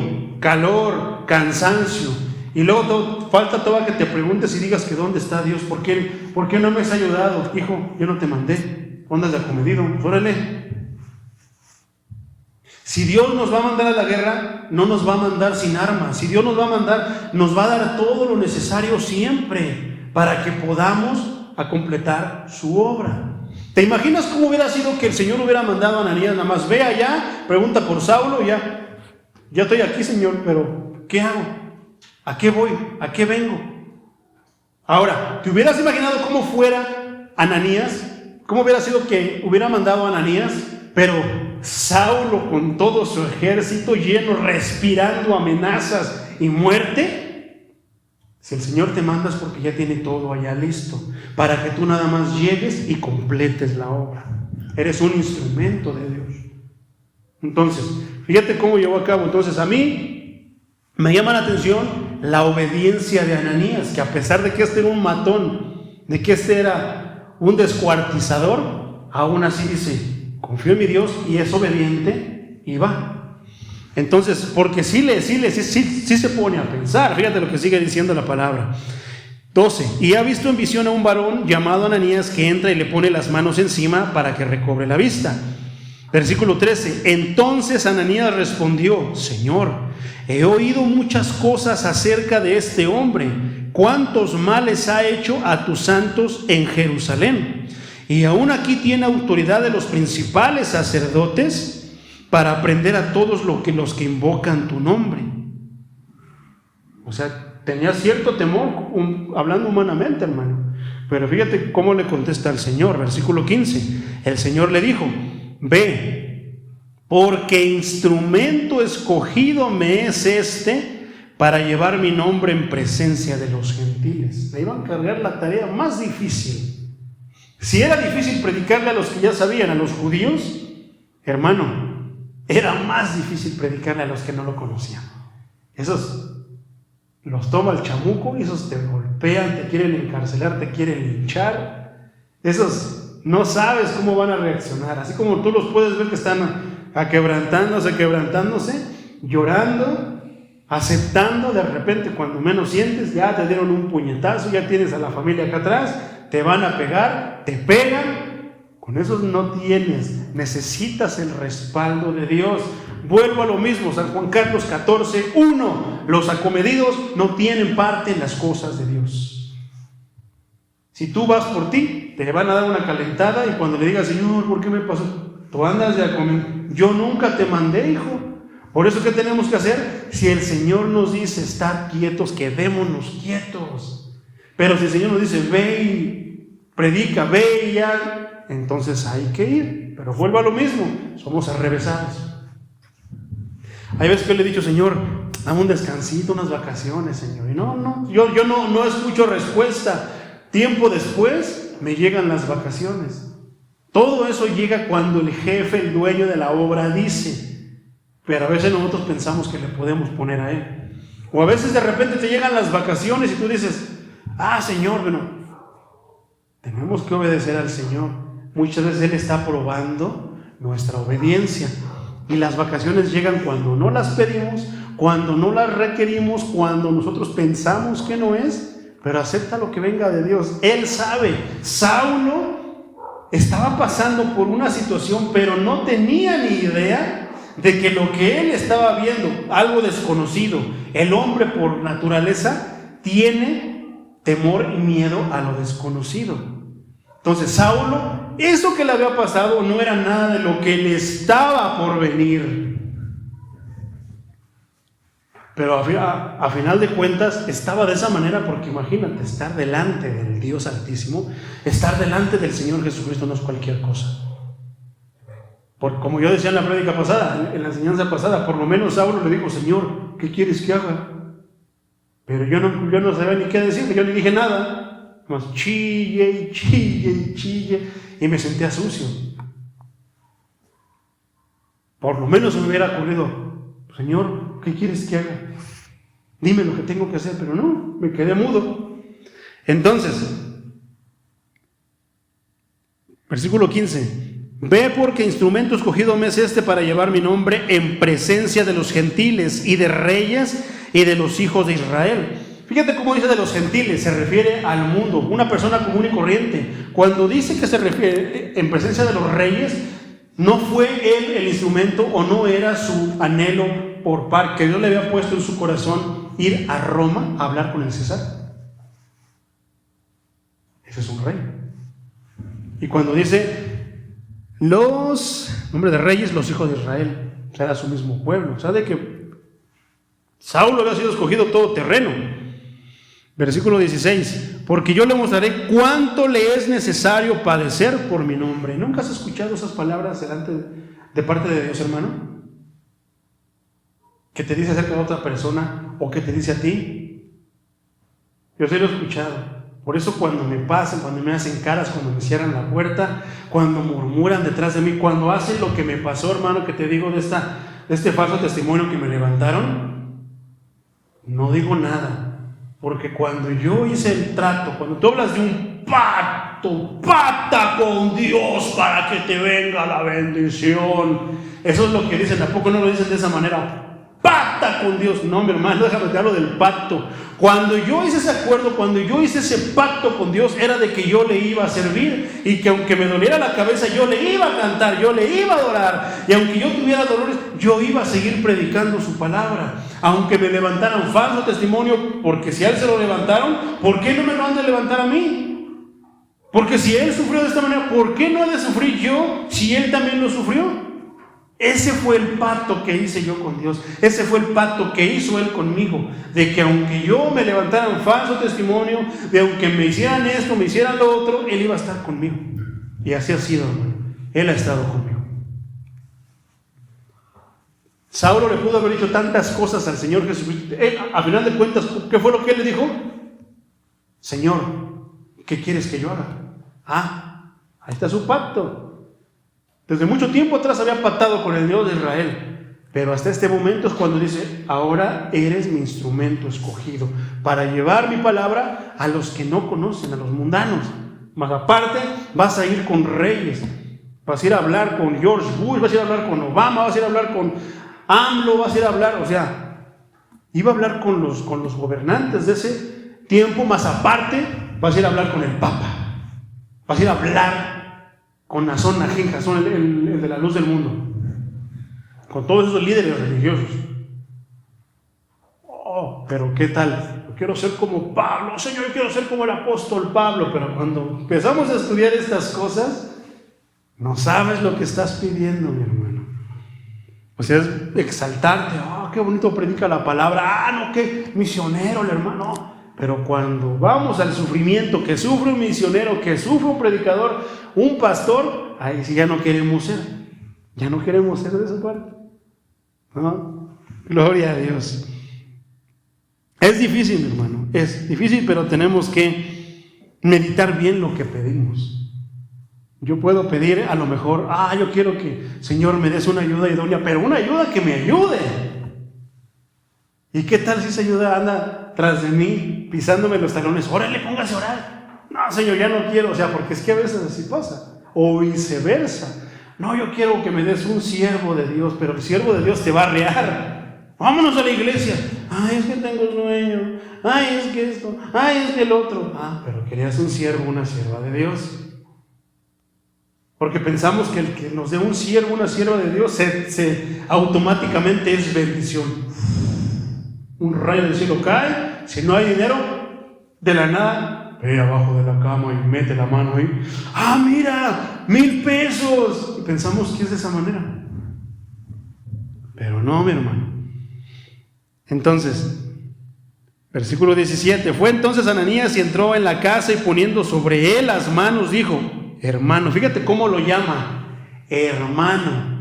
calor, cansancio, y luego falta todo que te preguntes y digas que dónde está Dios, ¿por qué no me has ayudado? Hijo, yo no te mandé, andas de acomedido, órale. Si Dios nos va a mandar a la guerra, no nos va a mandar sin armas. Si Dios nos va a mandar, nos va a dar todo lo necesario siempre para que podamos a completar su obra. ¿Te imaginas cómo hubiera sido que el Señor hubiera mandado a Ananías nada más? Ve allá, pregunta por Saulo, ya estoy aquí, Señor, pero ¿qué hago? ¿A qué voy? ¿A qué vengo? Ahora, ¿te hubieras imaginado cómo fuera Ananías? ¿Cómo hubiera sido que hubiera mandado a Ananías? Pero Saulo con todo su ejército lleno, respirando amenazas y muerte. Si el Señor te manda es porque ya tiene todo allá listo, para que tú nada más llegues y completes la obra. Eres un instrumento de Dios. Entonces, fíjate cómo llevó a cabo. Entonces, a mí me llama la atención la obediencia de Ananías, que a pesar de que este era un matón, de que este era un descuartizador, aún así dice, confío en mi Dios, y es obediente y va. Entonces, porque sí se pone a pensar. Fíjate lo que sigue diciendo la palabra. 12. Y ha visto en visión a un varón llamado Ananías que entra y le pone las manos encima para que recobre la vista. Versículo 13. Entonces Ananías respondió, Señor, he oído muchas cosas acerca de este hombre, cuántos males ha hecho a tus santos en Jerusalén. Y aún aquí tiene autoridad de los principales sacerdotes para prender a todos los que invocan tu nombre. O sea, tenía cierto temor, hablando humanamente, hermano. Pero fíjate cómo le contesta al Señor. Versículo 15. El Señor le dijo, ve, porque instrumento escogido me es este para llevar mi nombre en presencia de los gentiles. Le iban a cargar la tarea más difícil. Si era difícil predicarle a los que ya sabían, a los judíos, hermano, era más difícil predicarle a los que no lo conocían. Esos los toma el chamuco, esos te golpean, te quieren encarcelar, te quieren linchar. Esos no sabes cómo van a reaccionar. Así como tú los puedes ver que están quebrantándose, llorando, aceptando, de repente cuando menos sientes, ya te dieron un puñetazo, ya tienes a la familia acá atrás, te van a pegar, te pegan, Con eso no tienes, necesitas el respaldo de Dios. Vuelvo a lo mismo, San Juan Carlos 14:1. Los acomedidos no tienen parte en las cosas de Dios. Si tú vas por ti, te van a dar una calentada, y cuando le digas, Señor, ¿por qué me pasó? Tú andas de acomedido. Yo nunca te mandé, hijo. Por eso, ¿qué tenemos que hacer? Si el Señor nos dice estar quietos, quedémonos quietos. Pero si el Señor nos dice, ve y predica, ve y ya, entonces hay que ir. Pero vuelvo a lo mismo, somos arrevesados. Hay veces que le he dicho, Señor, dame un descansito, unas vacaciones, Señor. Y yo no escucho respuesta. Tiempo después me llegan las vacaciones. Todo eso llega cuando el jefe, el dueño de la obra dice. Pero a veces nosotros pensamos que le podemos poner a Él. O a veces de repente te llegan las vacaciones y tú dices, Señor, bueno, tenemos que obedecer al Señor. Muchas veces Él está probando nuestra obediencia. Y las vacaciones llegan cuando no las pedimos, cuando no las requerimos, cuando nosotros pensamos que no es, pero acepta lo que venga de Dios. Él sabe. Saulo estaba pasando por una situación, pero no tenía ni idea de que lo que él estaba viendo, algo desconocido. El hombre por naturaleza tiene temor y miedo a lo desconocido. Entonces Saulo, eso que le había pasado no era nada de lo que le estaba por venir. Pero a final de cuentas estaba de esa manera, porque imagínate, estar delante del Dios Altísimo, estar delante del Señor Jesucristo no es cualquier cosa. Como yo decía en la prédica pasada, en la enseñanza pasada, por lo menos Saulo le dijo, Señor, ¿qué quieres que haga? Pero yo no sabía ni qué decirle, yo ni dije nada, más chille y chille y chille, y me sentía sucio. Por lo menos me hubiera ocurrido, Señor, ¿qué quieres que haga? Dime lo que tengo que hacer, pero no, me quedé mudo. Entonces, versículo 15. Ve, porque instrumento escogido me es este para llevar mi nombre en presencia de los gentiles y de reyes y de los hijos de Israel. Fíjate cómo dice de los gentiles, se refiere al mundo, una persona común y corriente. Cuando dice que se refiere en presencia de los reyes, no fue él el instrumento, o no era su anhelo por par, que Dios le había puesto en su corazón ir a Roma a hablar con el César. Ese es un rey. Y cuando dice nombre de reyes, los hijos de Israel, o sea, era su mismo pueblo. O sea, de que Saulo había sido escogido todo terreno. Versículo 16. Porque yo le mostraré cuánto le es necesario padecer por mi nombre. ¿Nunca has escuchado esas palabras de parte de Dios, hermano? Que te dice acerca de otra persona, o que te dice a ti. Yo sí lo he escuchado. Por eso cuando me pasan, cuando me hacen caras, cuando me cierran la puerta, cuando murmuran detrás de mí, cuando hacen lo que me pasó, hermano, que te digo de este falso testimonio que me levantaron, no digo nada. Porque cuando yo hice el trato, cuando tú hablas de un pacto, pacta con Dios para que te venga la bendición. Eso es lo que dicen, tampoco no lo dicen de esa manera. Pacta con Dios. No, mi hermano, déjame te hablo del pacto. Cuando yo hice ese acuerdo, cuando yo hice ese pacto con Dios, era de que yo le iba a servir, y que aunque me doliera la cabeza, yo le iba a cantar, yo le iba a adorar, y aunque yo tuviera dolores, yo iba a seguir predicando su palabra. Aunque me levantaran falso testimonio, porque si a él se lo levantaron, ¿por qué no me lo han de levantar a mí? Porque si él sufrió de esta manera, ¿por qué no he de sufrir yo si él también lo sufrió? Ese fue el pacto que hice yo con Dios. Ese fue el pacto que hizo Él conmigo. De que aunque yo me levantara un falso testimonio, de aunque me hicieran esto, me hicieran lo otro, Él iba a estar conmigo. Y así ha sido, hermano. Él ha estado conmigo. Saulo le pudo haber dicho tantas cosas al Señor Jesucristo. A final de cuentas, ¿qué fue lo que Él le dijo? Señor, ¿qué quieres que yo haga? Ahí está su pacto. Desde mucho tiempo atrás había pactado con el Dios de Israel, pero hasta este momento es cuando dice, ahora eres mi instrumento escogido para llevar mi palabra a los que no conocen, a los mundanos. Más aparte, vas a ir con reyes, vas a ir a hablar con George Bush, vas a ir a hablar con Obama, vas a ir a hablar con AMLO, vas a ir a hablar, o sea, iba a hablar con los gobernantes de ese tiempo. Más aparte, vas a ir a hablar con el Papa, vas a ir a hablar con Nazón, Najín, Jasón, el de la luz del mundo, con todos esos líderes religiosos. Oh, pero ¿qué tal? Yo quiero ser como Pablo, Señor, yo quiero ser como el apóstol Pablo, pero cuando empezamos a estudiar estas cosas, no sabes lo que estás pidiendo, mi hermano. O sea, es exaltarte, qué bonito predica la palabra, no, qué misionero el hermano. Pero cuando vamos al sufrimiento que sufre un misionero, que sufre un predicador, un pastor, ahí sí ya no queremos ser de esa parte, ¿no? Gloria a Dios. Es difícil, mi hermano, es difícil, pero tenemos que meditar bien lo que pedimos. Yo puedo pedir a lo mejor, yo quiero que, Señor, me des una ayuda idónea, pero una ayuda que me ayude. ¿Y qué tal si esa ayuda anda tras de mí, pisándome los talones? Órale, póngase a orar. No, Señor, ya no quiero, porque es que a veces así pasa. O viceversa. No, yo quiero que me des un siervo de Dios, pero el siervo de Dios te va a arrear. Vámonos a la iglesia. Es que tengo sueño. Es que esto. Es que el otro. Pero querías un siervo, una sierva de Dios. Porque pensamos que el que nos dé un siervo, una sierva de Dios, se automáticamente es bendición. Un rayo del cielo cae, si no hay dinero, de la nada, ve abajo de la cama y mete la mano ahí. Mira, 1,000 pesos. Y pensamos que es de esa manera. Pero no, mi hermano. Entonces, versículo 17, fue entonces Ananías y entró en la casa y poniendo sobre él las manos dijo, hermano, fíjate cómo lo llama, hermano.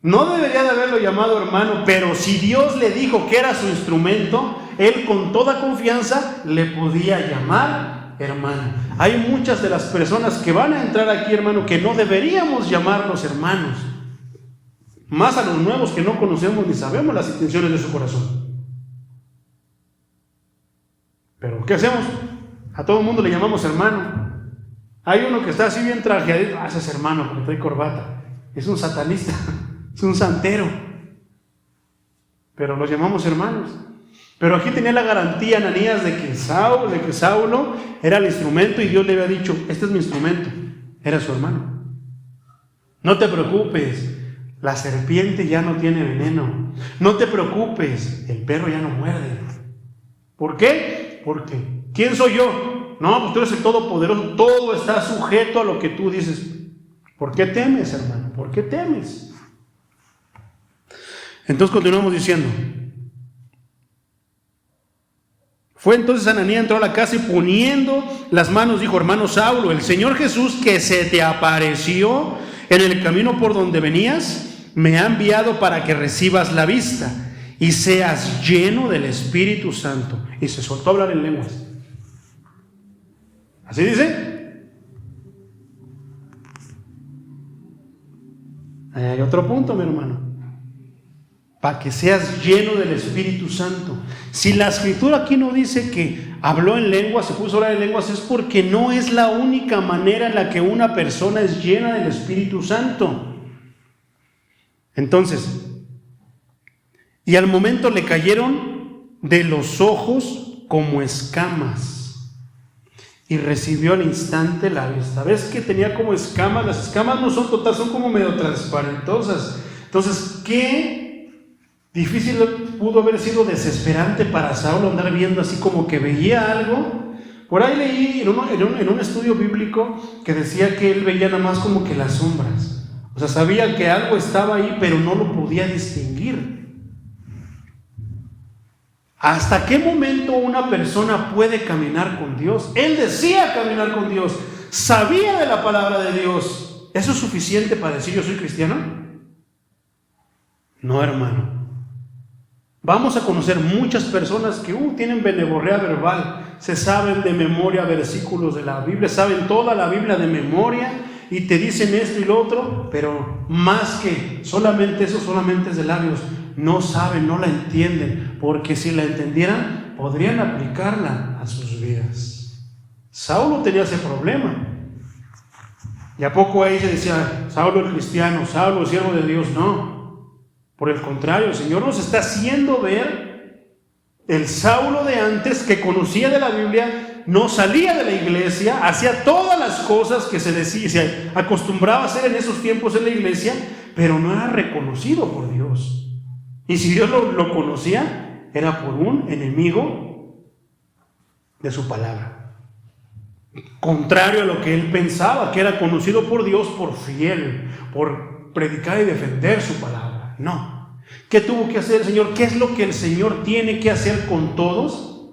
No debería de haberlo llamado hermano, pero si Dios le dijo que era su instrumento, él con toda confianza le podía llamar hermano. Hay muchas de las personas que van a entrar aquí, hermano, que no deberíamos llamarlos hermanos. Más a los nuevos que no conocemos ni sabemos las intenciones de su corazón. Pero ¿qué hacemos? A todo el mundo le llamamos hermano. Hay uno que está así bien trajeadito, ese es hermano porque trae corbata. Es un satanista, es un santero. Pero los llamamos hermanos. Pero aquí tenía la garantía Ananías de que Saulo era el instrumento y Dios le había dicho, este es mi instrumento. Era su hermano. No te preocupes. La serpiente ya no tiene veneno. No te preocupes, el perro ya no muerde. ¿Por qué? Porque, ¿quién soy yo? No, pues tú eres el Todopoderoso. Todo está sujeto a lo que tú dices. ¿Por qué temes, hermano? ¿Por qué temes? Entonces continuamos diciendo. Fue entonces Ananías, entró a la casa y poniendo las manos dijo, hermano Saulo, el Señor Jesús que se te apareció en el camino por donde venías, me ha enviado para que recibas la vista y seas lleno del Espíritu Santo. Y se soltó a hablar en lenguas. ¿Así dice? Hay otro punto, mi hermano. Para que seas lleno del Espíritu Santo. Si la Escritura aquí no dice que habló en lenguas, se puso a hablar en lenguas, es porque no es la única manera en la que una persona es llena del Espíritu Santo. Entonces, y al momento le cayeron de los ojos como escamas y recibió al instante la vista. ¿Ves que tenía como escamas? Las escamas no son totales, son como medio transparentosas. Entonces, qué difícil pudo haber sido desesperante para Saulo andar viendo así como que veía algo. Por ahí leí en un estudio bíblico que decía que él veía nada más como que las sombras. O sea, sabía que algo estaba ahí, pero no lo podía distinguir. ¿Hasta qué momento una persona puede caminar con Dios? Él decía caminar con Dios, sabía de la palabra de Dios. ¿Eso es suficiente para decir yo soy cristiano? No, hermano. Vamos a conocer muchas personas que tienen benevorrea verbal, se saben de memoria versículos de la Biblia, saben toda la Biblia de memoria, y te dicen esto y lo otro, pero más que solamente eso, solamente es de labios, no saben, no la entienden, porque si la entendieran, podrían aplicarla a sus vidas. Saulo tenía ese problema. ¿Y a poco ahí se decía, Saulo el cristiano, Saulo el siervo de Dios? No. Por el contrario, el Señor nos está haciendo ver el Saulo de antes, que conocía de la Biblia, no salía de la iglesia, hacía todas las cosas que se acostumbraba a hacer en esos tiempos en la iglesia, pero no era reconocido por Dios. Y si Dios lo conocía, era por un enemigo de su palabra. Contrario a lo que él pensaba, que era conocido por Dios por fiel, por predicar y defender su palabra. No. ¿Qué tuvo que hacer el Señor? ¿Qué es lo que el Señor tiene que hacer con todos?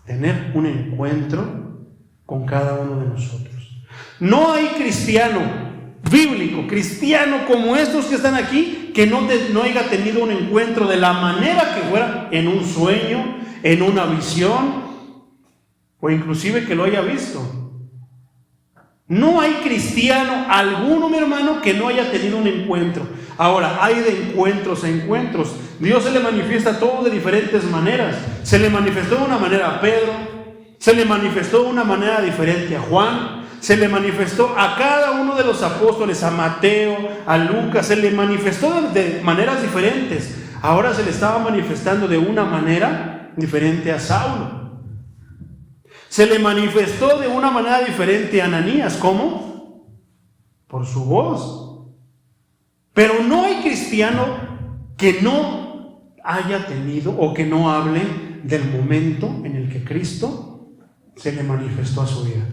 Tener un encuentro con cada uno de nosotros. No hay cristiano bíblico, cristiano como estos que están aquí, que no haya tenido un encuentro de la manera que fuera, en un sueño, en una visión, o inclusive que lo haya visto. No hay cristiano alguno, mi hermano, que no haya tenido un encuentro. Ahora, hay de encuentros a encuentros. Dios se le manifiesta a todos de diferentes maneras. Se le manifestó de una manera a Pedro, se le manifestó de una manera diferente a Juan, se le manifestó a cada uno de los apóstoles, a Mateo, a Lucas, se le manifestó de maneras diferentes. Ahora se le estaba manifestando de una manera diferente a Saulo. Se le manifestó de una manera diferente a Ananías. ¿Cómo? Por su voz. Pero no hay cristiano que no haya tenido o que no hable del momento en el que Cristo se le manifestó a su vida.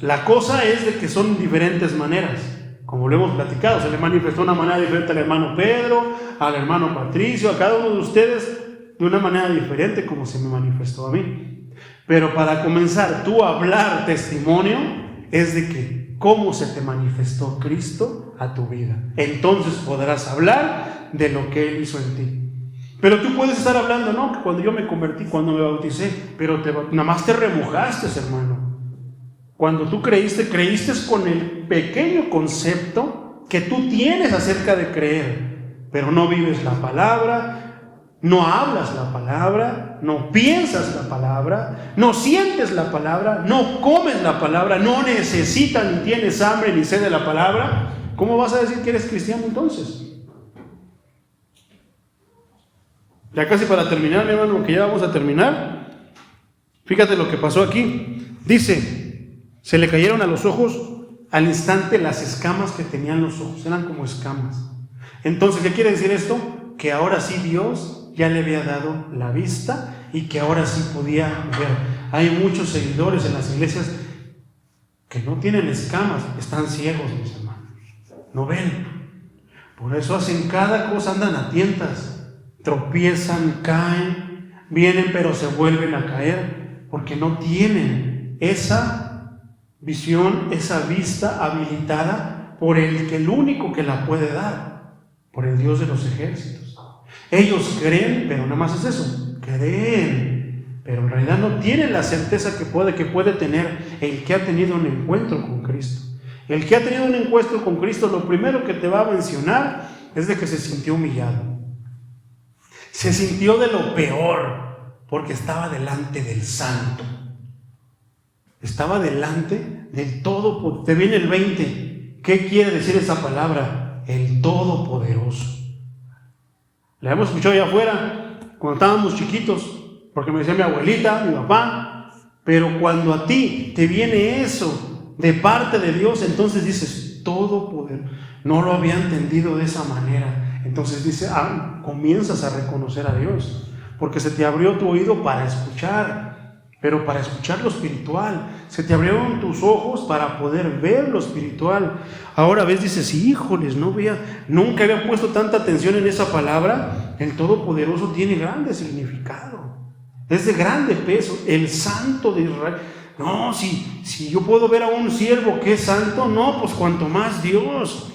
La cosa es de que son diferentes maneras, como lo hemos platicado. Se le manifestó de una manera diferente al hermano Pedro, al hermano Patricio, a cada uno de ustedes de una manera diferente como se me manifestó a mí. Pero para comenzar tú a hablar testimonio es de que cómo se te manifestó Cristo a tu vida. Entonces podrás hablar de lo que Él hizo en ti. Pero tú puedes estar hablando, no, que cuando yo me convertí, cuando me bauticé, pero nada más te remojaste, hermano. Cuando tú creíste con el pequeño concepto que tú tienes acerca de creer, pero no vives la palabra, no hablas la palabra, no piensas la palabra, no sientes la palabra, no comes la palabra, no necesitas ni tienes hambre ni sed de la palabra. ¿Cómo vas a decir que eres cristiano entonces? Ya casi para terminar, mi hermano, que ya vamos a terminar. Fíjate lo que pasó aquí. Dice, se le cayeron a los ojos al instante las escamas que tenían los ojos, eran como escamas. Entonces, ¿qué quiere decir esto? Que ahora sí Dios ya le había dado la vista y que ahora sí podía ver. Hay muchos seguidores en las iglesias que no tienen escamas, están ciegos, mis hermanos, no ven. Por eso hacen cada cosa, andan a tientas, tropiezan, caen, vienen pero se vuelven a caer, porque no tienen esa visión, esa vista habilitada por el único que la puede dar, por el Dios de los ejércitos. Ellos creen, pero nada más es eso, creen, pero en realidad no tienen la certeza que puede tener el que ha tenido un encuentro con Cristo. El que ha tenido un encuentro con Cristo, lo primero que te va a mencionar es de que se sintió humillado. Se sintió de lo peor, porque estaba delante del Santo. Estaba delante del Todopoderoso. Te viene el 20. ¿Qué quiere decir esa palabra? El Todopoderoso. La hemos escuchado allá afuera, cuando estábamos chiquitos, porque me decía mi abuelita, mi papá. Pero cuando a ti te viene eso de parte de Dios, entonces dices, Todopoderoso. No lo había entendido de esa manera. Entonces dice, comienzas a reconocer a Dios, porque se te abrió tu oído para escuchar, pero para escuchar lo espiritual. Se te abrieron tus ojos para poder ver lo espiritual. Ahora ves, dices, híjoles, nunca había puesto tanta atención en esa palabra. El Todopoderoso tiene grande significado, es de grande peso, el Santo de Israel. No, si yo puedo ver a un siervo que es santo, no, pues cuanto más Dios.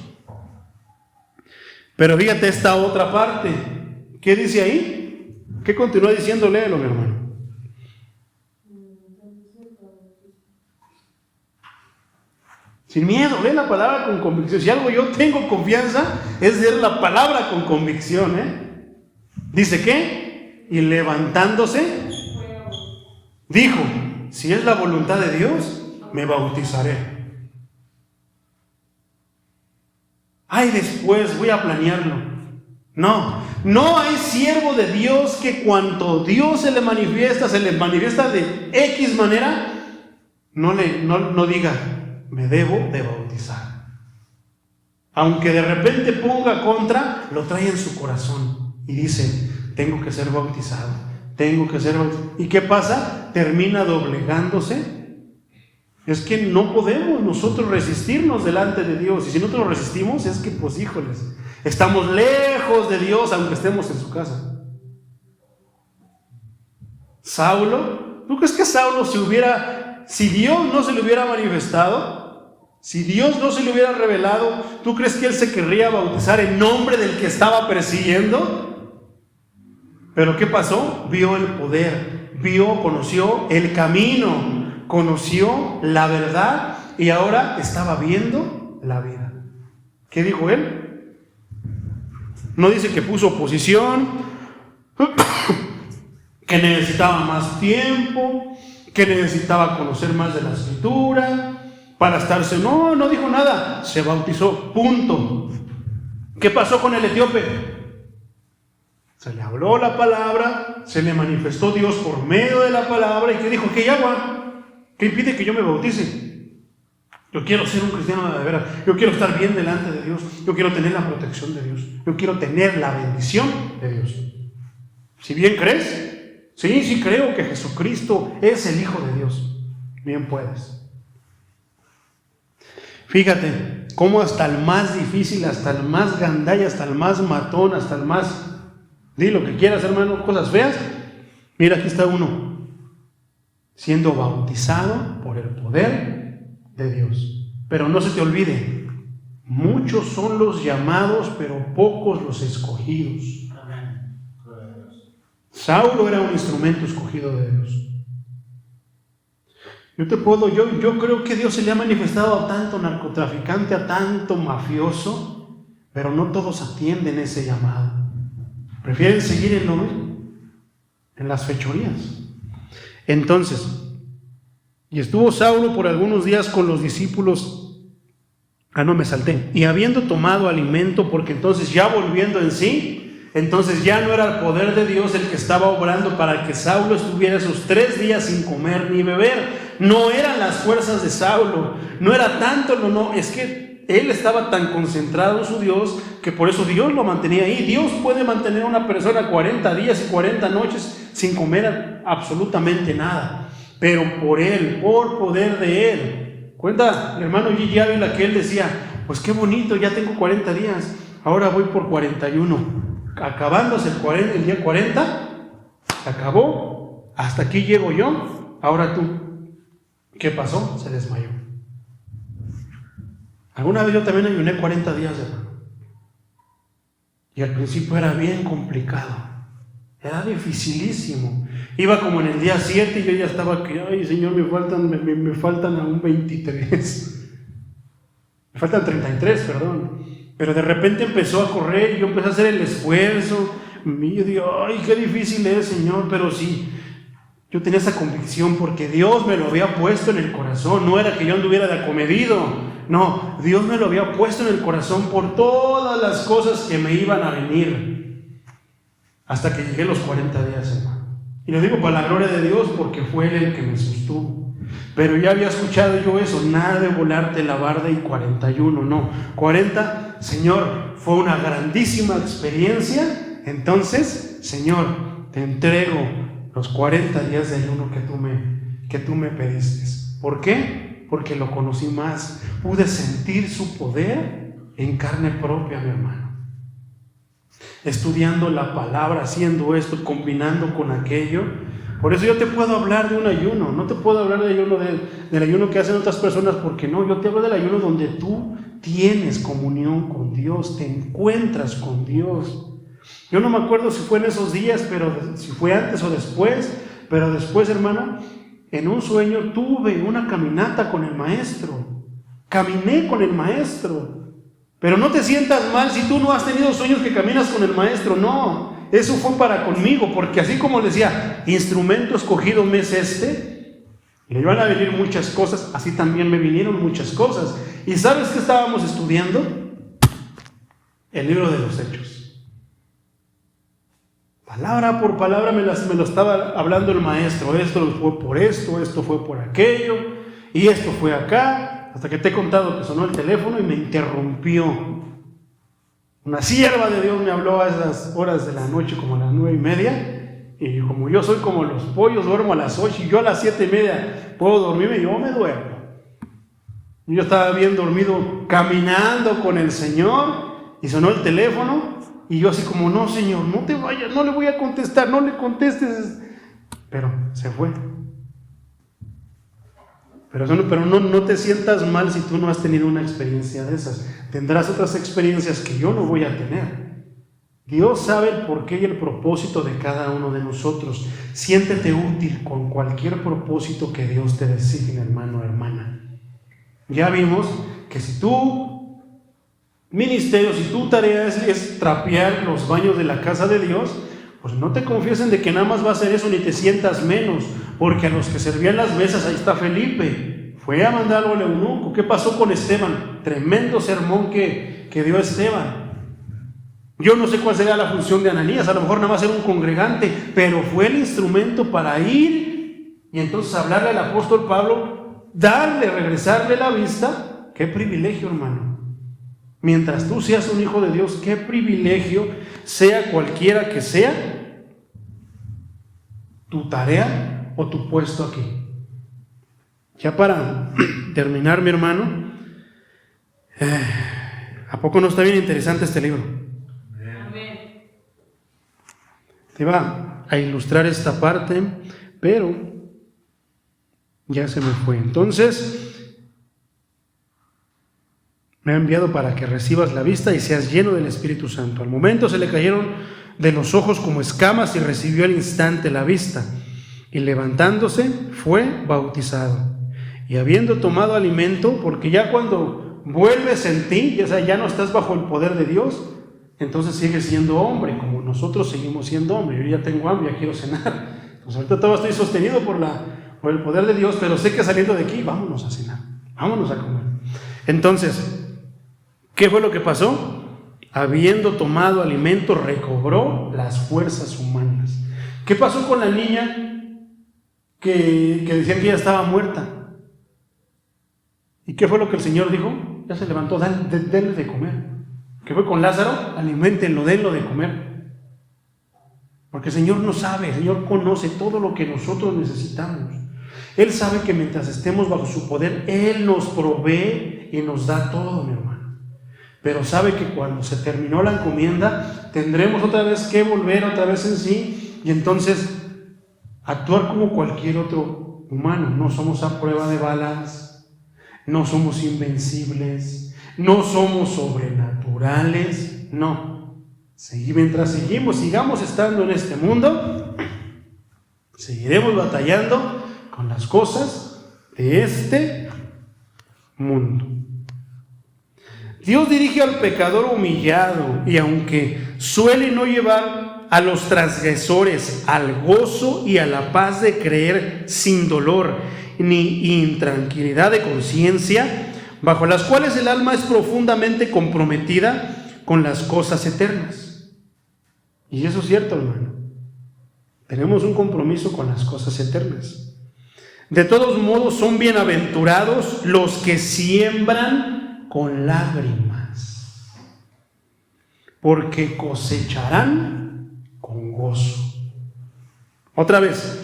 Pero fíjate esta otra parte. ¿Qué dice ahí? ¿Qué continúa diciendo? Léelo, mi hermano. Sin miedo, lee la palabra con convicción. Si algo yo tengo confianza, es leer la palabra con convicción. Dice ¿qué? Y levantándose, dijo, si es la voluntad de Dios, me bautizaré. Ay, después voy a planearlo. No, No hay siervo de Dios que cuando Dios se le manifiesta de X manera, no diga, me debo de bautizar. Aunque de repente ponga contra, lo trae en su corazón y dice, tengo que ser bautizado, tengo que ser bautizado. ¿Y qué pasa? Termina doblegándose. Es que no podemos nosotros resistirnos delante de Dios. Y si nosotros resistimos, es que, pues, híjoles, estamos lejos de Dios, aunque estemos en su casa. Saulo, ¿tú crees que Saulo si Dios no se le hubiera manifestado, si Dios no se le hubiera revelado, ¿tú crees que él se querría bautizar en nombre del que estaba persiguiendo? Pero ¿qué pasó? Vio el poder, conoció el camino, conoció la verdad y ahora estaba viendo la vida. ¿Qué dijo él? No dice que puso oposición, que necesitaba más tiempo, que necesitaba conocer más de la Escritura para estarse. No dijo nada, se bautizó, punto. ¿Qué pasó con el etíope? Se le habló la palabra, se le manifestó Dios por medio de la palabra. ¿Y qué dijo? ¿Qué hay agua? ¿Qué impide que yo me bautice? Yo quiero ser un cristiano de veras. Yo quiero estar bien delante de Dios. Yo quiero tener la protección de Dios. Yo quiero tener la bendición de Dios. Si bien crees, sí creo que Jesucristo es el Hijo de Dios. Bien puedes. Fíjate cómo hasta el más difícil, hasta el más gandalla, hasta el más matón, hasta el más... Di lo que quieras, hermano, cosas feas. Mira, aquí está uno siendo bautizado por el poder de Dios. Pero no se te olvide, muchos son los llamados, pero pocos los escogidos. Saulo era un instrumento escogido de Dios. Yo creo que Dios se le ha manifestado a tanto narcotraficante, a tanto mafioso, pero no todos atienden ese llamado. Prefieren seguir en lo mismo, en las fechorías. Entonces, y estuvo Saulo por algunos días con los discípulos. Y habiendo tomado alimento, porque entonces ya volviendo en sí, entonces ya no era el poder de Dios el que estaba obrando para que Saulo estuviera esos 3 días sin comer ni beber. No eran las fuerzas de Saulo, no era tanto, es que él estaba tan concentrado en su Dios que por eso Dios lo mantenía ahí. Dios puede mantener a una persona 40 días y 40 noches sin comer absolutamente nada, pero por él, por poder de él. Cuenta el hermano G.G. Ávila que él decía, pues qué bonito, ya tengo 40 días, ahora voy por 41. Acabándose el día 40, se acabó, hasta aquí llego yo, ahora tú. ¿Qué pasó? Se desmayó. Alguna vez yo también ayuné 40 días, hermano. Y al principio era bien complicado. Era dificilísimo. Iba como en el día 7 y yo ya estaba que, ay Señor, me faltan aún 23. Me faltan 33, perdón. Pero de repente empezó a correr y yo empecé a hacer el esfuerzo. Y yo digo, ay, qué difícil es, Señor, pero sí. Yo tenía esa convicción porque Dios me lo había puesto en el corazón. No era que yo anduviera de acomedido. No, Dios me lo había puesto en el corazón por todas las cosas que me iban a venir. Hasta que llegué los 40 días, hermano. Y lo digo para la gloria de Dios porque fue Él el que me sostuvo. Pero ya había escuchado yo eso, nada de volarte la barda y 41, no. 40, Señor, fue una grandísima experiencia. Entonces, Señor, te entrego los 40 días de ayuno que tú me pediste. ¿Por qué? Porque lo conocí más. Pude sentir su poder en carne propia, mi hermano. Estudiando la palabra, haciendo esto, combinando con aquello. Por eso yo te puedo hablar de un ayuno. No te puedo hablar del ayuno del ayuno que hacen otras personas, porque no. Yo te hablo del ayuno donde tú tienes comunión con Dios, te encuentras con Dios. Yo no me acuerdo si fue en esos días, pero si fue antes o después, pero después, hermano, en un sueño tuve una caminata con el maestro. Caminé con el maestro. Pero no te sientas mal si tú no has tenido sueños que caminas con el maestro, no. Eso fue para conmigo, porque así como decía, instrumento escogido me es este, le iban a venir muchas cosas, así también me vinieron muchas cosas. ¿Y sabes qué estábamos estudiando? El libro de los Hechos. palabra por palabra me lo estaba hablando el maestro. Esto fue por esto fue por aquello, y esto fue acá, hasta que te he contado que sonó el teléfono y me interrumpió. Una sierva de Dios me habló a esas horas de la noche, como a las 9:30, y como yo soy como los pollos, duermo a las 8, y yo a las 7:30 puedo dormirme, yo me duermo. Yo estaba bien dormido caminando con el Señor, y sonó el teléfono, y yo así como, no, Señor, no te vayas, no le voy a contestar, no le contestes. Pero se fue. Pero no te sientas mal si tú no has tenido una experiencia de esas. Tendrás otras experiencias que yo no voy a tener. Dios sabe el porqué y el propósito de cada uno de nosotros. Siéntete útil con cualquier propósito que Dios te designe, hermano o hermana. Ya vimos que si tu ministerio, si tu tarea es trapear los baños de la casa de Dios, pues no te confiesen de que nada más va a hacer eso, ni te sientas menos, porque a los que servían las mesas, ahí está Felipe, fue a mandarlo al eunuco. ¿Qué pasó con Esteban? Tremendo sermón que dio Esteban. Yo no sé cuál sería la función de Ananías, a lo mejor nada más era un congregante, pero fue el instrumento para ir y entonces hablarle al apóstol Pablo, regresarle la vista. Qué privilegio, hermano. Mientras tú seas un hijo de Dios, qué privilegio, sea cualquiera que sea tu tarea o tu puesto aquí. Ya para terminar, mi hermano, ¿a poco no está bien interesante este libro? Amén. Te iba a ilustrar esta parte, pero ya se me fue. Entonces, me ha enviado para que recibas la vista y seas lleno del Espíritu Santo. Al momento se le cayeron de los ojos como escamas y recibió al instante la vista. Y levantándose fue bautizado. Y habiendo tomado alimento, porque ya cuando vuelves en ti, ya no estás bajo el poder de Dios, entonces sigues siendo hombre, como nosotros seguimos siendo hombre. Yo ya tengo hambre, ya quiero cenar. Entonces ahorita todavía estoy sostenido por el poder de Dios, pero sé que saliendo de aquí, vámonos a cenar, vámonos a comer. Entonces, ¿qué fue lo que pasó? Habiendo tomado alimento, recobró las fuerzas humanas. ¿Qué pasó con la niña que decían que ya estaba muerta? ¿Y qué fue lo que el Señor dijo? Ya se levantó, denle de comer. ¿Qué fue con Lázaro? Aliméntenlo, denlo de comer. Porque el Señor no sabe, el Señor conoce todo lo que nosotros necesitamos. Él sabe que mientras estemos bajo su poder, Él nos provee y nos da todo, mi hermano. Pero sabe que cuando se terminó la encomienda, tendremos otra vez que volver otra vez en sí y entonces actuar como cualquier otro humano. No somos a prueba de balas, no somos invencibles, no somos sobrenaturales, no. Mientras sigamos estando en este mundo, seguiremos batallando con las cosas de este mundo. Dios dirige al pecador humillado y aunque suele no llevar a los transgresores al gozo y a la paz de creer sin dolor ni intranquilidad de conciencia, bajo las cuales el alma es profundamente comprometida con las cosas eternas. Y eso es cierto, hermano. Tenemos un compromiso con las cosas eternas. De todos modos, son bienaventurados los que siembran con lágrimas, porque cosecharán con gozo. Otra vez,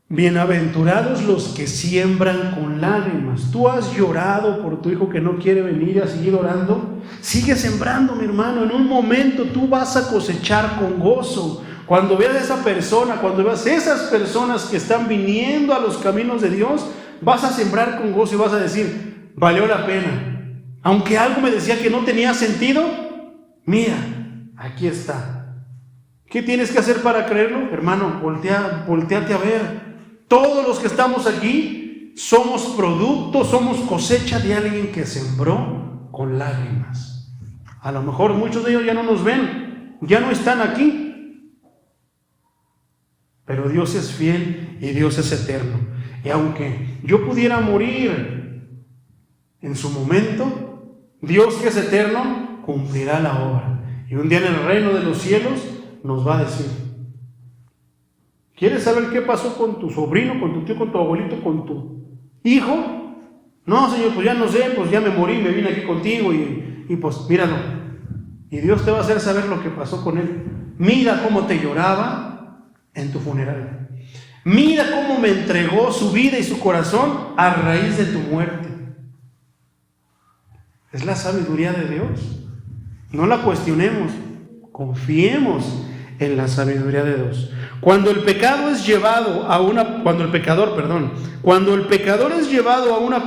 bienaventurados los que siembran con lágrimas. Tú has llorado por tu hijo que no quiere venir, a seguir orando. Sigue sembrando, mi hermano. En un momento tú vas a cosechar con gozo. Cuando veas a esa persona, cuando veas esas personas que están viniendo a los caminos de Dios, vas a sembrar con gozo y vas a decir, valió la pena. Aunque algo me decía que no tenía sentido, mira, aquí está. ¿Qué tienes que hacer para creerlo? Hermano, volteate a ver. Todos los que estamos aquí somos producto, somos cosecha de alguien que sembró con lágrimas. A lo mejor muchos de ellos ya no nos ven, ya no están aquí. Pero Dios es fiel y Dios es eterno. Y aunque yo pudiera morir en su momento, Dios que es eterno cumplirá la obra. Y un día en el reino de los cielos nos va a decir, ¿Quieres saber qué pasó con tu sobrino, con tu tío, con tu abuelito, con tu hijo? No, Señor, pues ya no sé, pues ya me morí, me vine aquí contigo y pues míralo. Y Dios te va a hacer saber lo que pasó con él. Mira cómo te lloraba en tu funeral. Mira cómo me entregó su vida y su corazón a raíz de tu muerte. Es la sabiduría de Dios. No la cuestionemos, confiemos en la sabiduría de Dios. Cuando el pecador es llevado a una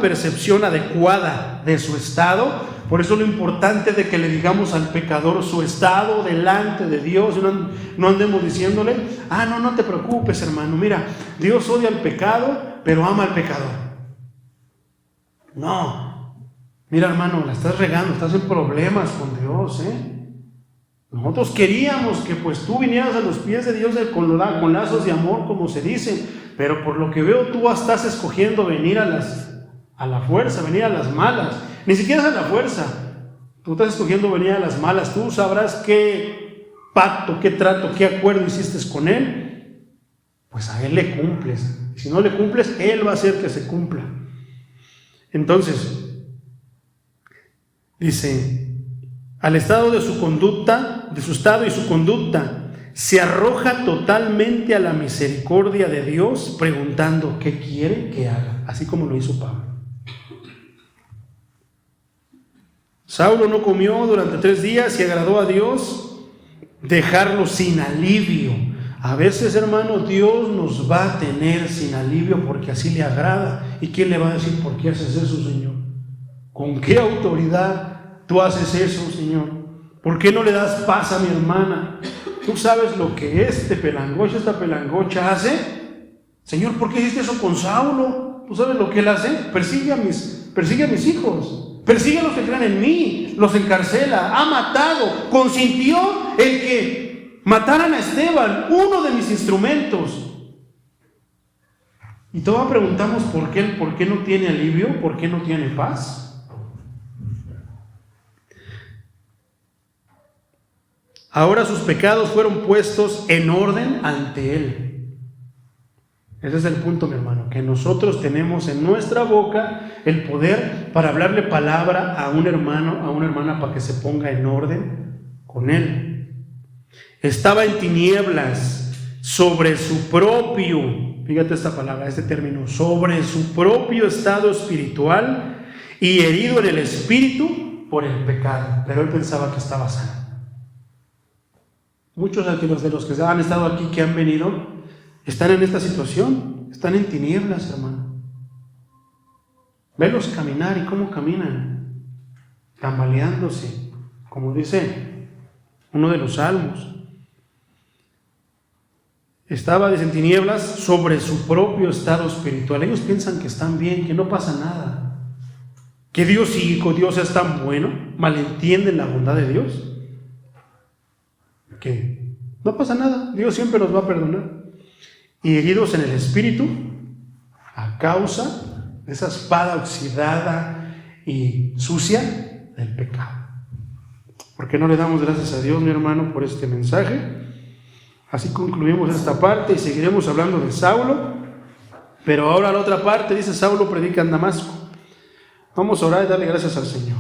percepción adecuada de su estado, por eso lo importante de que le digamos al pecador su estado delante de Dios, no andemos diciéndole, no te preocupes, hermano, mira, Dios odia al pecado, pero ama al pecador. No, mira, hermano, la estás regando, estás en problemas con Dios, Nosotros queríamos que pues tú vinieras a los pies de Dios con lazos de amor, como se dice, pero por lo que veo tú estás escogiendo venir a la fuerza, venir a las malas. Ni siquiera es a la fuerza, tú estás escogiendo venir a las malas. Tú sabrás qué pacto, qué trato, qué acuerdo hiciste con Él, pues a Él le cumples. Si no le cumples, Él va a hacer que se cumpla. Entonces, dice, al estado de su conducta, de su estado y su conducta, se arroja totalmente a la misericordia de Dios, preguntando qué quiere que haga, así como lo hizo Pablo. Saulo no comió durante 3 días y agradó a Dios dejarlo sin alivio. A veces, hermano, Dios nos va a tener sin alivio porque así le agrada. ¿Y quién le va a decir por qué haces eso, Señor? ¿Con qué autoridad tú haces eso, Señor? ¿Por qué no le das paz a mi hermana? ¿Tú sabes lo que esta pelangocha hace? Señor, ¿por qué hiciste eso con Saulo? ¿Tú sabes lo que él hace? Persigue a mis hijos. Persigue a los que crean en mí. Los encarcela. Ha matado. Consintió el que mataran a Esteban, uno de mis instrumentos. Y todos preguntamos por qué no tiene alivio, por qué no tiene paz. Ahora sus pecados fueron puestos en orden ante Él. Ese es el punto, mi hermano, que nosotros tenemos en nuestra boca el poder para hablarle palabra a un hermano, a una hermana, para que se ponga en orden con Él. Estaba en tinieblas sobre su propio, fíjate esta palabra, este término, sobre su propio estado espiritual y herido en el espíritu por el pecado, pero él pensaba que estaba sano. Muchos de los que han estado aquí, que han venido, están en esta situación, están en tinieblas, hermano. Velos caminar y cómo caminan, tambaleándose, como dice uno de los salmos. Estaba en tinieblas sobre su propio estado espiritual. Ellos piensan que están bien, que no pasa nada, que Dios es tan bueno, malentienden la bondad de Dios, que no pasa nada, Dios siempre los va a perdonar. Y heridos en el espíritu a causa de esa espada oxidada y sucia del pecado. ¿Por qué no le damos gracias a Dios, mi hermano, por este mensaje? Así concluimos esta parte y seguiremos hablando de Saulo, pero ahora la otra parte dice: Saulo predica en Damasco. Vamos a orar y darle gracias al Señor.